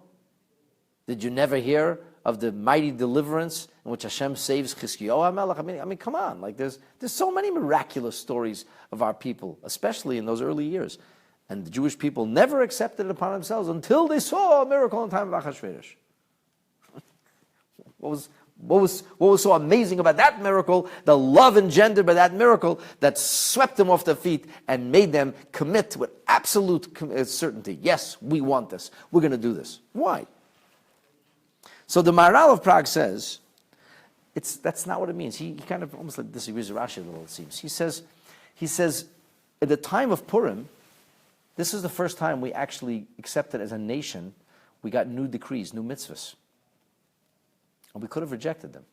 Did you never hear of the mighty deliverance in which Hashem saves Chizkiyahu HaMelech? I mean, come on! Like there's so many miraculous stories of our people, especially in those early years, and the Jewish people never accepted it upon themselves until they saw a miracle in the time of Achashverosh. What was so amazing about that miracle? The love engendered by that miracle that swept them off their feet and made them commit with absolute certainty. Yes, we want this. We're going to do this. Why? So the Maharal of Prague says, that's not what it means. He kind of almost like disagrees with Rashi a little, it seems. He says, at the time of Purim, this is the first time we actually accepted as a nation, we got new decrees, new mitzvahs. And we could have rejected them.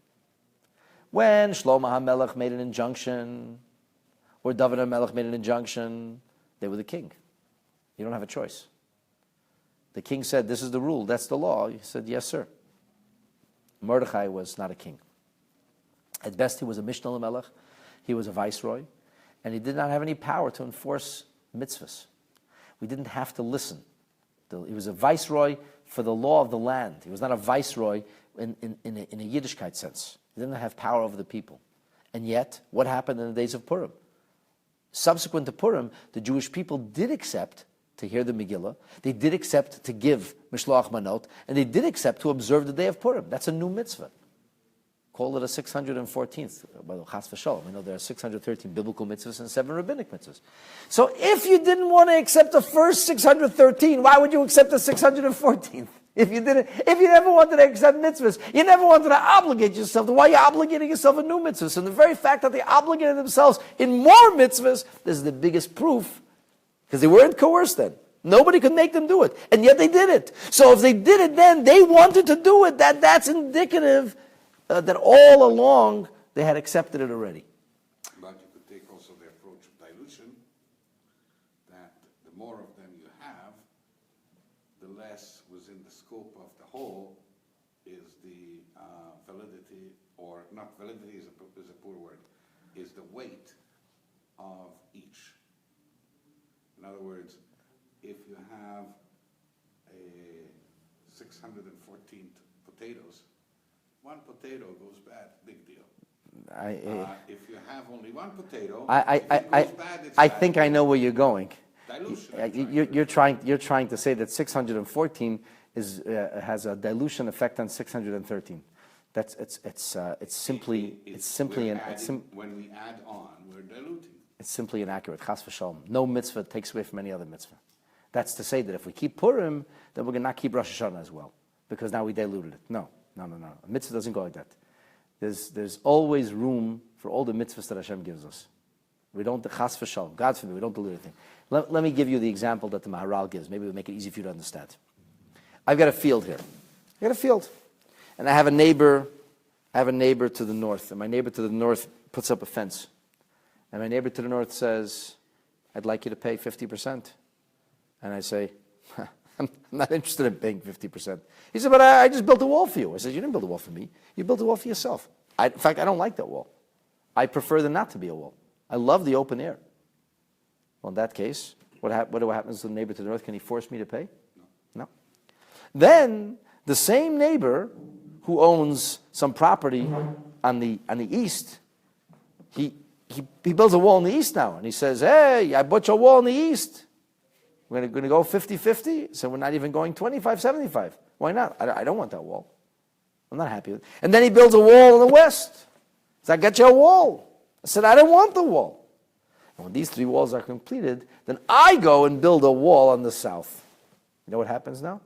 When Shlomo HaMelech made an injunction, or David HaMelech made an injunction, they were the king. You don't have a choice. The king said, this is the rule, that's the law. He said, yes, sir. Mordechai was not a king. At best, he was a Mishnah Lamelech, he was a viceroy, and he did not have any power to enforce mitzvahs. We didn't have to listen. He was a viceroy for the law of the land. He was not a viceroy in a Yiddishkeit sense. He didn't have power over the people. And yet, what happened in the days of Purim? Subsequent to Purim, the Jewish people did accept to hear the Megillah, they did accept to give Mishloach Manot, and they did accept to observe the day of Purim. That's a new mitzvah. Call it a 614th. By the Chas v'Shalom, we know there are 613 biblical mitzvahs and 7 rabbinic mitzvahs. So if you didn't want to accept the first 613, why would you accept the 614th? If you never wanted to accept mitzvahs, you never wanted to obligate yourself, then why are you obligating yourself in new mitzvahs? And the very fact that they obligated themselves in more mitzvahs, this is the biggest proof, because they weren't coerced then. Nobody could make them do it. And yet they did it. So if they did it then, they wanted to do it. That's indicative that all along they had accepted it already. But you could take also the approach of dilution, that the more of them you have, the less within the scope of the whole is the validity, or not validity is a poor word, is the weight of each. In other words, if you have a 614 potatoes, one potato goes bad, big deal. If you have only one potato, if it goes bad, it's I bad. think I know where you're going. Dilution. You're trying to say that 614 has a dilution effect on 613. It's simply when we add on, we're diluting. It's simply inaccurate. Chas v'shalom. No mitzvah takes away from any other mitzvah. That's to say that if we keep Purim, then we're going to not keep Rosh Hashanah as well, because now we diluted it. No. A mitzvah doesn't go like that. There's always room for all the mitzvahs that Hashem gives us. We don't, chas v'shalom, God forbid, we don't dilute anything. Let me give you the example that the Maharal gives. Maybe it'll make it easy for you to understand. I've got a field here. I've got a field. And I have a neighbor to the north. And my neighbor to the north puts up a fence. And my neighbor to the north says, I'd like you to pay 50%. And I say, I'm not interested in paying 50%. He said, but I just built a wall for you. I said, you didn't build a wall for me. You built a wall for yourself. In fact, I don't like that wall. I prefer there not to be a wall. I love the open air. Well, in that case, what happens to the neighbor to the north? Can he force me to pay? No. Then, the same neighbor who owns some property on the east, he builds a wall in the east now. And he says, hey, I bought your wall in the east. We're going to go 50-50, so we're not even going 25-75. Why not? I don't want that wall. I'm not happy with it. And then he builds a wall in the west. So I got you a wall. I said, I don't want the wall. And when these 3 walls are completed, then I go and build a wall on the south. You know what happens now?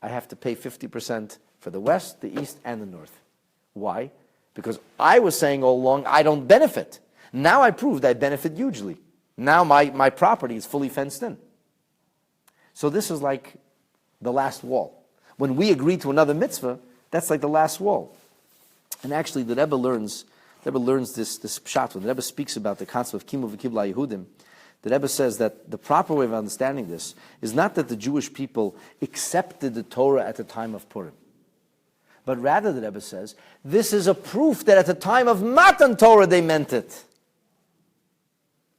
I have to pay 50% for the west, the east, and the north. Why? Because I was saying all along, I don't benefit. Now I proved I benefit hugely. Now my property is fully fenced in. So this is like the last wall. When we agree to another mitzvah, that's like the last wall. And actually, the Rebbe learns this pshat. When the Rebbe speaks about the concept of kimu v'kibla Yehudim, the Rebbe says that the proper way of understanding this is not that the Jewish people accepted the Torah at the time of Purim, but rather, the Rebbe says, this is a proof that at the time of Matan Torah they meant it.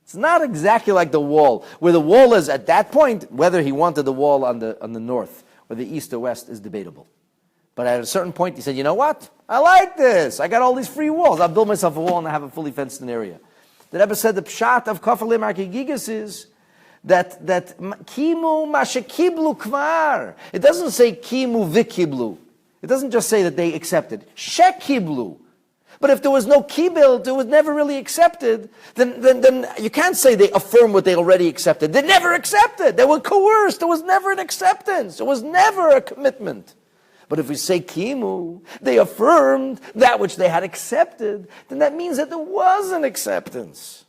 It's not exactly like the wall, where the wall is at that point, whether he wanted the wall on the north or the east or west is debatable. But at a certain point, he said, you know what? I like this. I got all these free walls. I'll build myself a wall and I have a fully fenced in area. The Rebbe said the pshat of Kafar Lim Arkigigas is that kimu mashekiblu kvar. It doesn't say kimu vikiblu. It doesn't just say that they accepted. Shekiblu. But if there was no kibul, it was never really accepted, then you can't say they affirm what they already accepted. They never accepted. They were coerced. There was never an acceptance. There was never a commitment. But if we say kimu, they affirmed that which they had accepted, then that means that there was an acceptance.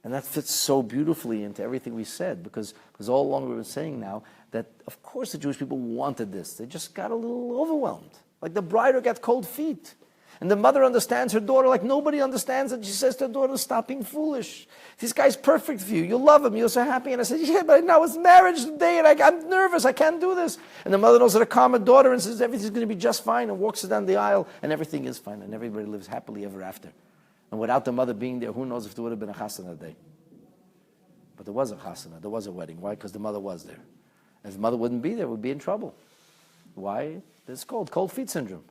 And that fits so beautifully into everything we said, because all along we've been saying now that, of course, the Jewish people wanted this. They just got a little overwhelmed. Like the bride got cold feet. And the mother understands her daughter like nobody understands it. She says to her daughter, stop being foolish. This guy's perfect for you. You love him. You're so happy. And I said, yeah, but now it's marriage day and I'm nervous. I can't do this. And the mother knows how to calm her daughter and says, everything's going to be just fine, and walks her down the aisle, and everything is fine. And everybody lives happily ever after. And without the mother being there, who knows if there would have been a chasana that day. But there was a chasana. There was a wedding. Why? Because the mother was there. If the mother wouldn't be there, we'd be in trouble. Why? It's called cold feet syndrome.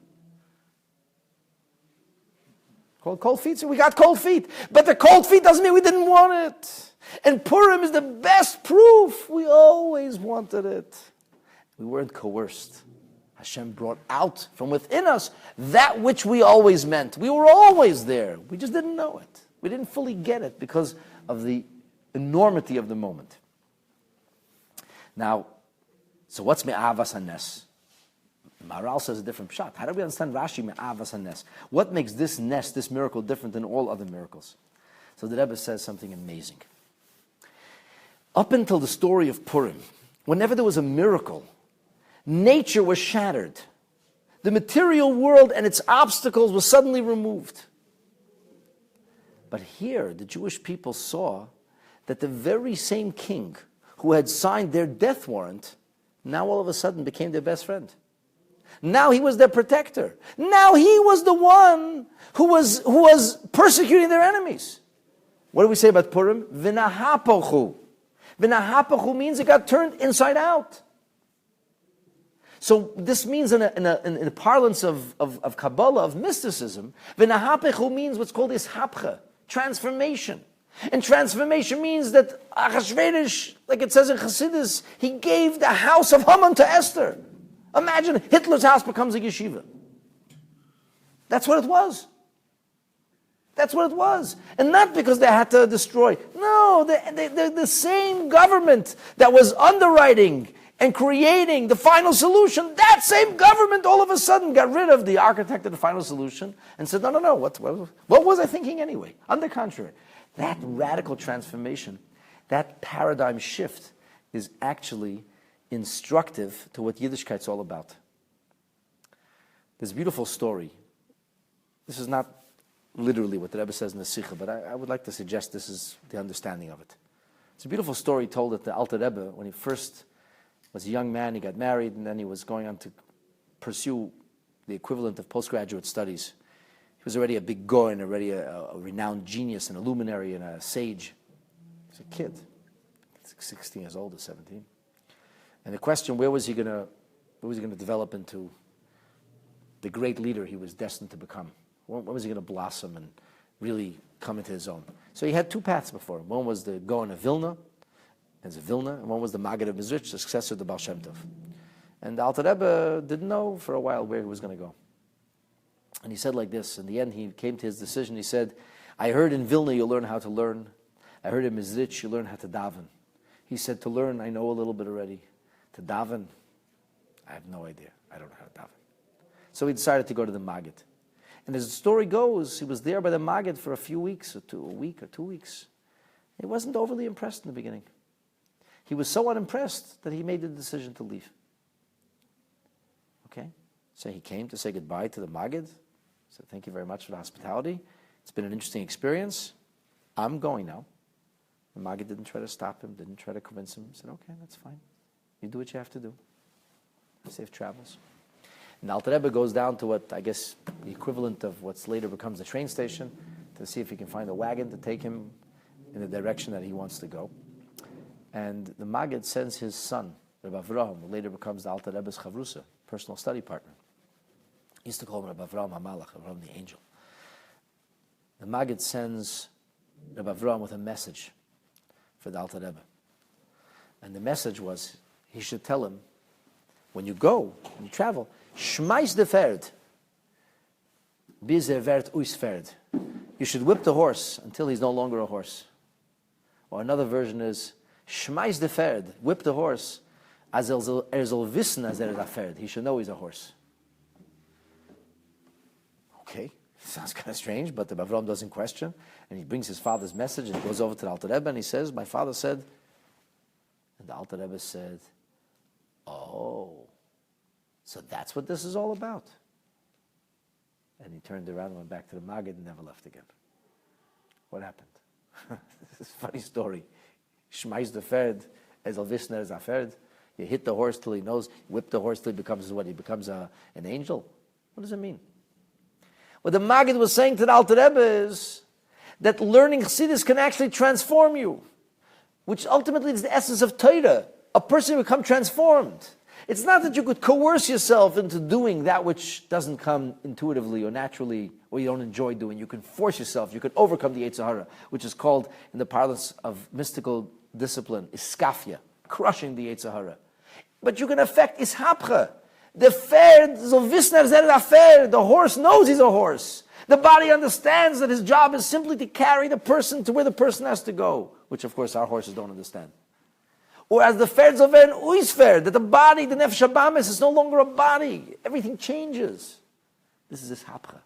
Called cold feet syndrome. We got cold feet. But the cold feet doesn't mean we didn't want it. And Purim is the best proof. We always wanted it. We weren't coerced. Hashem brought out from within us that which we always meant. We were always there. We just didn't know it. We didn't fully get it because of the enormity of the moment. Now, so what's me'avas hanes? Maharal says a different pshat. How do we understand Rashi me'avas hanes? What makes this nes, this miracle, different than all other miracles? So the Rebbe says something amazing. Up until the story of Purim, whenever there was a miracle, nature was shattered. The material world and its obstacles were suddenly removed. But here, the Jewish people saw that the very same king who had signed their death warrant, now all of a sudden became their best friend. Now he was their protector. Now he was the one who was persecuting their enemies. What do we say about Purim? V'nahapochu. V'nahapochu means it got turned inside out. So this means in the parlance of Kabbalah, of mysticism, v'nahapochu means what's called ishapcha, transformation. And transformation means that Achashverosh, like it says in Chassidus, he gave the house of Haman to Esther. Imagine Hitler's house becomes a yeshiva. That's what it was. That's what it was. And not because they had to destroy. No, the same government that was underwriting and creating the final solution, that same government all of a sudden got rid of the architect of the final solution and said, no, what was I thinking anyway? On the contrary, that radical transformation, that paradigm shift is actually instructive to what Yiddishkeit's all about. There's a beautiful story. This is not literally what the Rebbe says in the Sikha, but I would like to suggest this is the understanding of it. It's a beautiful story told at the Alter Rebbe when he first was a young man. He got married, and then he was going on to pursue the equivalent of postgraduate studies. He was already a big goy and already a renowned genius and a luminary and a sage. He was a kid, 16 years old or 17. And the question, where was he going to develop into the great leader he was destined to become? When was he going to blossom and really come into his own? So he had two paths before him. One was the Gaon of Vilna, as a Vilna, and one was the Maggid of Mizrich, the successor of the Baal Shem Tov. And the Alter Rebbe didn't know for a while where he was going to go. And he said like this, in the end he came to his decision, he said, I heard in Vilna you learn how to learn. I heard in Mizrich you learn how to daven. He said, to learn, I know a little bit already. To daven, I have no idea. I don't know how to daven. So he decided to go to the Maggid. And as the story goes, he was there by the Maggid for a few weeks, a week or 2 weeks. He wasn't overly impressed in the beginning. He was so unimpressed that he made the decision to leave. Okay? So he came to say goodbye to the Maggid. Said, thank you very much for the hospitality. It's been an interesting experience. I'm going now. The Maggid didn't try to stop him, didn't try to convince him. He said, okay, that's fine. You do what you have to do. Safe travels. And Alter Rebbe goes down to what, I guess, the equivalent of what's later becomes the train station to see if he can find a wagon to take him in the direction that he wants to go. And the Maggid sends his son, Rabbi Avraham, who later becomes the Alter Rebbe's Chavrusa, personal study partner. He used to call him Rabbi Avraham HaMalach, Avraham the angel. The Maggid sends Rabbi Avraham with a message for the Alter Rebbe. And the message was, he should tell him, when you go, when you travel, schmeiß de Pferd, bis wird Pferd. You should whip the horse until he's no longer a horse. Or another version is, schmeiß de Pferd, whip the horse, as soll wissen, as a Pferd. He should know he's a horse. Okay, sounds kind of strange, but the Avram doesn't question, and he brings his father's message and goes over to the Alter Rebbe and he says, my father said, and the Alter Rebbe said, oh, so that's what this is all about. And he turned around and went back to the Maggid and never left again. What happened? This is a funny story. Schmeiß the Pferd, as Elvisner as a Pferd. You hit the horse till he knows, whip the horse till he becomes what? He becomes an angel? What does it mean? What the Maggid was saying to the Alter Rebbe is that learning Chassidus can actually transform you, which ultimately is the essence of Torah. A person will become transformed. It's not that you could coerce yourself into doing that which doesn't come intuitively or naturally, or you don't enjoy doing. You can force yourself. You can overcome the Yetzer Hara, which is called, in the parlance of mystical discipline, iskafia, crushing the Yetzer Hara. But you can affect ishapcha. The Pferd, so Wisner said a Pferd. The horse knows he's a horse. The body understands that his job is simply to carry the person to where the person has to go, which of course our horses don't understand. Or as the Pferd of an Uisferd, that the body, the Nefesh HaBamis, is no longer a body. Everything changes. This is ishapcha.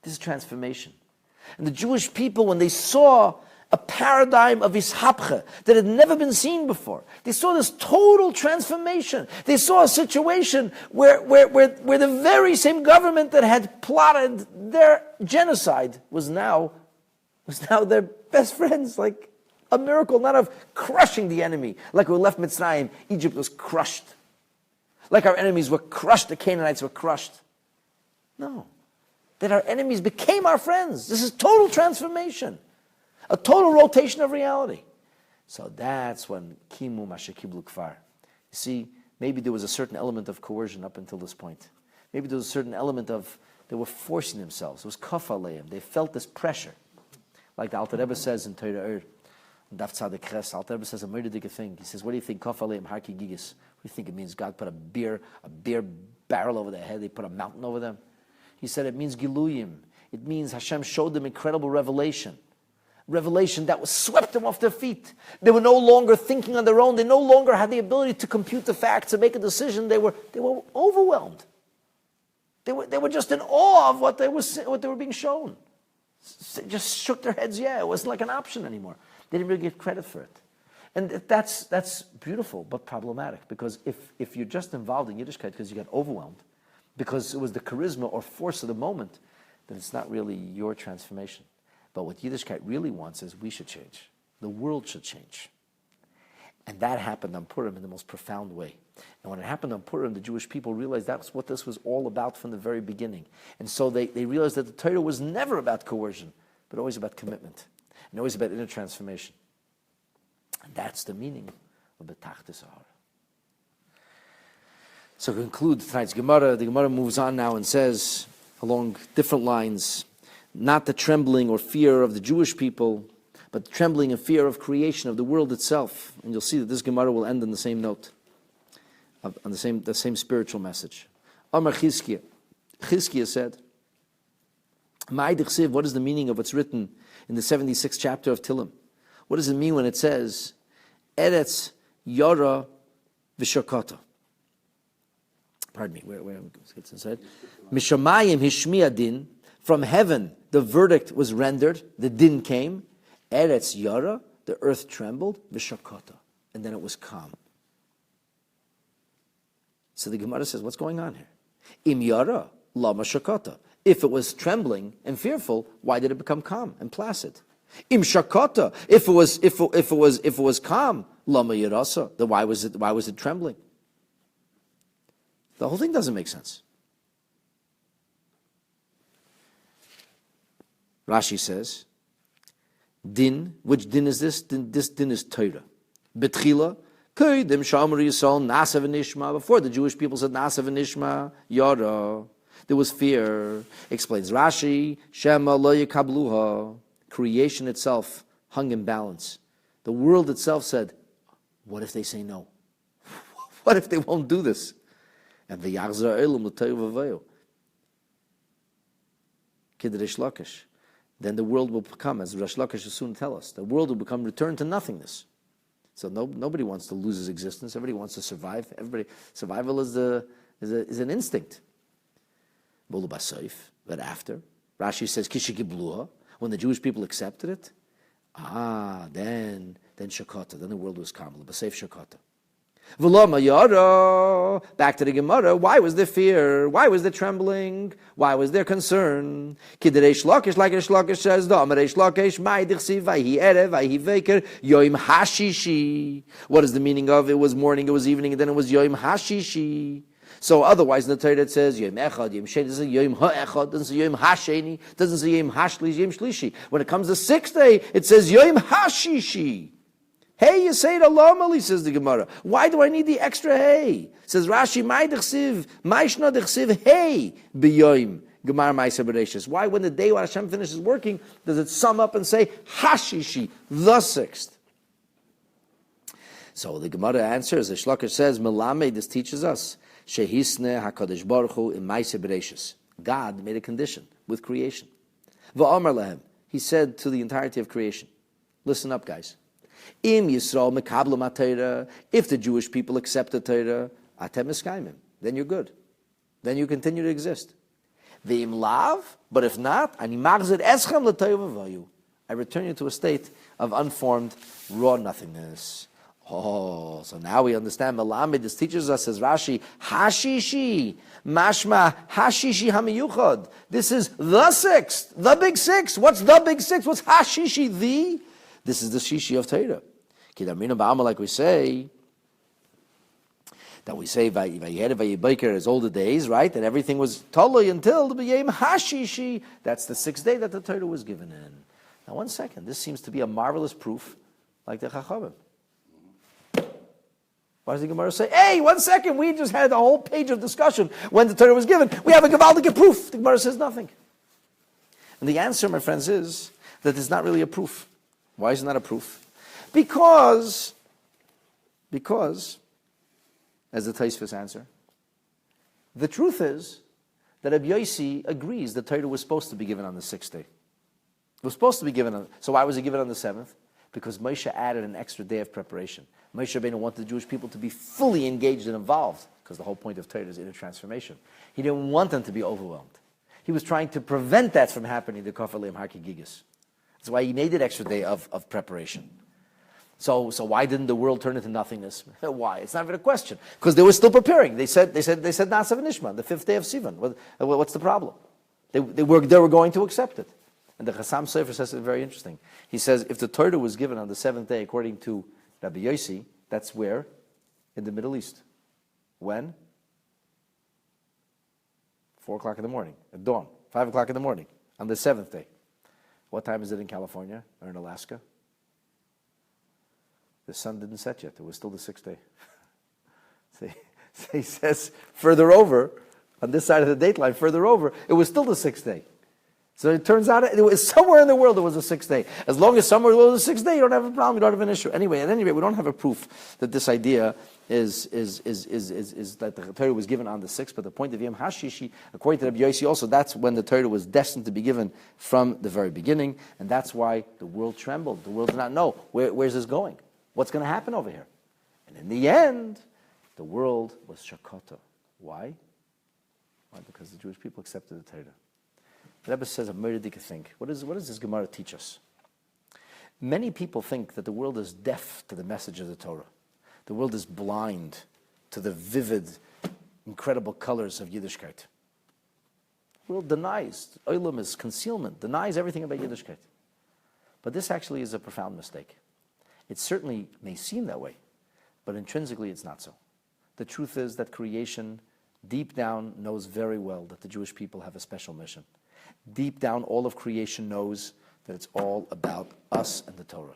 This is transformation. And the Jewish people, when they saw a paradigm of ishapcha that had never been seen before, they saw this total transformation. They saw a situation where the very same government that had plotted their genocide was now their best friends, like a miracle, not of crushing the enemy. Like we left Mitzrayim, Egypt was crushed. Like our enemies were crushed, the Canaanites were crushed. No. That our enemies became our friends. This is total transformation. A total rotation of reality. So that's when Kimu Mashakiblu Kfar. You see, maybe there was a certain element of coercion up until this point. Maybe there was a certain element of, they were forcing themselves. It was kaf aleim. They felt this pressure. Like the Alter Rebbe says in Torah Daf Tzaddik Ches, Alter Rebbe says a murderdige thing. He says, what do you think, kaf aleim harki gigis? What do you think it means? God put a beer barrel over their head, they put a mountain over them? He said it means giluyim. It means Hashem showed them incredible revelation. Revelation that was swept them off their feet. They were no longer thinking on their own. They no longer had the ability to compute the facts, to make a decision. They were overwhelmed. They were just in awe of what they were being shown. They just shook their heads. Yeah, it wasn't like an option anymore. They didn't really get credit for it, and that's beautiful but problematic, because if you're just involved in Yiddishkeit because you got overwhelmed, because it was the charisma or force of the moment, then it's not really your transformation. But what Yiddishkeit really wants is we should change. The world should change. And that happened on Purim in the most profound way. And when it happened on Purim, the Jewish people realized that's what this was all about from the very beginning. And so they realized that the Torah was never about coercion, but always about commitment, and always about inner transformation. And that's the meaning of B'tachtis Sahara. So to conclude tonight's Gemara, the Gemara moves on now and says, along different lines, not the trembling or fear of the Jewish people, but the trembling and fear of creation, of the world itself. And you'll see that this Gemara will end on the same note, on the same spiritual message. Amar Chizkiah. Chizkiah said, what is the meaning of what's written in the 76th chapter of Tillim? What does it mean when it says, Eretz Yara V'Shakata? Pardon me, where it's inside? Mishamayim Hishmiya Din. From heaven, the verdict was rendered, the din came, Eretz Yara, the earth trembled, V'Shakata, and then it was calm. So the Gemara says, what's going on here? Im Yara, Lama Shakata. If it was trembling and fearful, why did it become calm and placid? Im Shakata, if it was calm, Lama Yarasa, then why was it trembling? The whole thing doesn't make sense. Rashi says, din, which din is this? This din is Torah. Betchila, koidim shamar Yisrael nasa v'nishma. Before the Jewish people said nasa v'nishma, yara. There was fear. Explains Rashi, shema lo yikabluha. Creation itself hung in balance. The world itself said, what if they say no? What if they won't do this? And v'yachzar elam l'toyu v'vayu. Kid Rish Lakish. Then the world will become, as Rish Lakish will soon tell us, the world will become returned to nothingness. So nobody wants to lose his existence. Everybody wants to survive. Survival is an instinct. But after, Rashi says, Kishikiblua, when the Jewish people accepted it, then Shakata, then the world was calm. L'basef Shakata. V'lo mayara. Back to the Gemara. Why was there fear? Why was there trembling? Why was there concern? Kidei Shlokish, like Reish Lakish says, the Amar Reish Lakish, Mai dichsiv vayhi erev vayhi veker yoim hashishi. What is the meaning of it was morning, it was evening, and then it was yoim hashishi? So otherwise in the Torah it says Yom Echad, Yom Sheni, doesn't say Yom Ha'echad, doesn't say Yom Hasheni, doesn't say Yom Hashlish, Yom Shlishi. When it comes to 6th day, it says Yom Hashishi. Hey, you say it alamali, says the Gemara. Why do I need the extra hey? Says Rashi, Mai dechsiv, Mai shna dechsiv, hey, b'yoim, Gemara Ma'aser Bereshis. Why when the day when Hashem finishes working, does it sum up and say Hashishi, the 6th? So the Gemara answers, the Shlakish says, Melame, this teaches us, Shehisne HaKadosh Baruch Hu in Ma'aser Bereshis. God made a condition with creation. V'amar lehem, he said to the entirety of creation, listen up, guys. Im Yisrael mekablu matayra. If the Jewish people accept the Torah, atem eskaimim, then you're good. Then you continue to exist. Ve'im lav, but if not, ani magzir eschem l'toyv v'vayu. I return you to a state of unformed, raw nothingness. Oh, so now we understand. Melamed, this teaches us, says Rashi, hashishi, mashma, hashishi hamiyuchad. This is the 6th, the big 6. What's the big 6? What's hashishi, the? This is the shishi of Torah. Kidamina ba'ama, like we say, that we say, Vayered Vayebaker as older days, right? That everything was totally until the B'yem Hashishi. That's the 6th day that the Torah was given in. Now, one second. This seems to be a marvelous proof, like the Chachamim. Why does the Gemara say, hey, 1 second, we just had a whole page of discussion when the Torah was given. We have a Gavaldic proof. The Gemara says nothing. And the answer, my friends, is that it's not really a proof. Why is it not a proof? Because, as the Taisvis answer, the truth is that Rabbi Yossi agrees the Torah was supposed to be given on the 6th day. It was supposed to be given on, so why was it given on the 7th? Because Moshe added an extra day of preparation. Moshe Rabbeinu wanted the Jewish people to be fully engaged and involved, because the whole point of Torah is inner transformation. He didn't want them to be overwhelmed. He was trying to prevent that from happening to Kafar Leim Hakigigas. That's why he made an extra day of preparation. So why didn't the world turn into nothingness? Why? It's not even a question. Because they were still preparing. They said Nasav and Nishma, the 5th day of Sivan. What's the problem? They were going to accept it. And the Chassam Sofer says something very interesting. He says, if the Torah was given on the 7th day, according to Rabbi Yossi, that's where? In the Middle East. When? 4 o'clock in the morning, at dawn. 5 o'clock in the morning, on the 7th day. What time is it in California or in Alaska? The sun didn't set yet. It was still the 6th day. So he says, further over, on this side of the dateline, further over, it was still the 6th day. So it turns out it was somewhere in the world it was the 6th day. As long as somewhere it was the 6th day, you don't have a problem, you don't have an issue. Anyway, at any rate, we don't have a proof that this idea is that the Torah was given on the 6th, but the point of Yom Hashishi, according to Rabbi Yossi also, that's when the Torah was destined to be given from the very beginning, and that's why the world trembled. The world did not know, where's this going? What's going to happen over here? And in the end, the world was shakata. Why? Why? Because the Jewish people accepted the Torah. The Rebbe says a murdic thing. What does this Gemara teach us? Many people think that the world is deaf to the message of the Torah. The world is blind to the vivid, incredible colors of Yiddishkeit. The world denies, Olam is concealment, denies everything about Yiddishkeit. But this actually is a profound mistake. It certainly may seem that way, but intrinsically it's not so. The truth is that creation, deep down, knows very well that the Jewish people have a special mission. Deep down, all of creation knows that it's all about us and the Torah.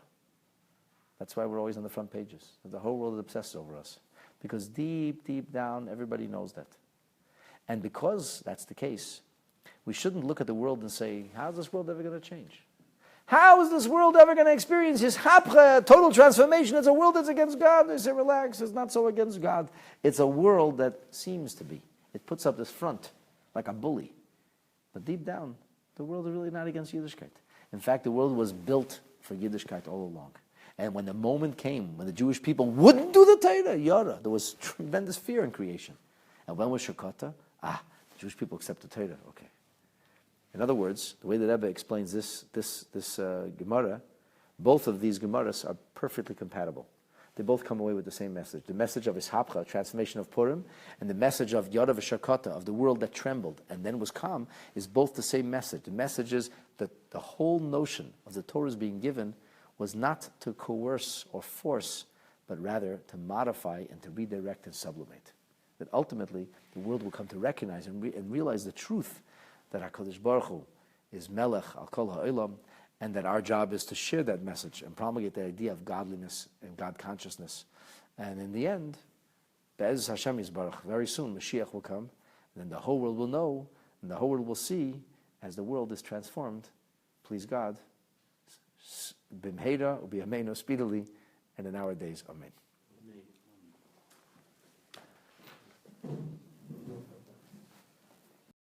That's why we're always on the front pages. The whole world is obsessed over us. Because deep, deep down, everybody knows that. And because that's the case, we shouldn't look at the world and say, how's this world ever going to change? How is this world ever going to experience his hapcha, total transformation? It's a world that's against God. They say, relax, it's not so against God. It's a world that seems to be. It puts up this front like a bully. But deep down, the world is really not against Yiddishkeit. In fact, the world was built for Yiddishkeit all along. And when the moment came, when the Jewish people wouldn't do the Torah, Yara, there was tremendous fear in creation. And when was Shakata? The Jewish people accept the Torah. Okay. In other words, the way the Rebbe explains this Gemara, both of these Gemaras are perfectly compatible. they both come away with the same message. The message of Ishapcha, transformation of Purim, and the message of Yadav Shakata, of the world that trembled and then was calm, is both the same message. The message is that the whole notion of the Torah's being given was not to coerce or force, but rather to modify and to redirect and sublimate. That ultimately the world will come to recognize and realize the truth that HaKadosh Baruch Hu is Melech al Kol Ha'olam, and that our job is to share that message and promulgate the idea of godliness and God consciousness. And in the end, Be'ez Hashem Yisbarach, very soon Mashiach will come, and then the whole world will know, and the whole world will see, as the world is transformed, please God, Bimheira, Ubiyameinu, speedily, and in our days, Amen.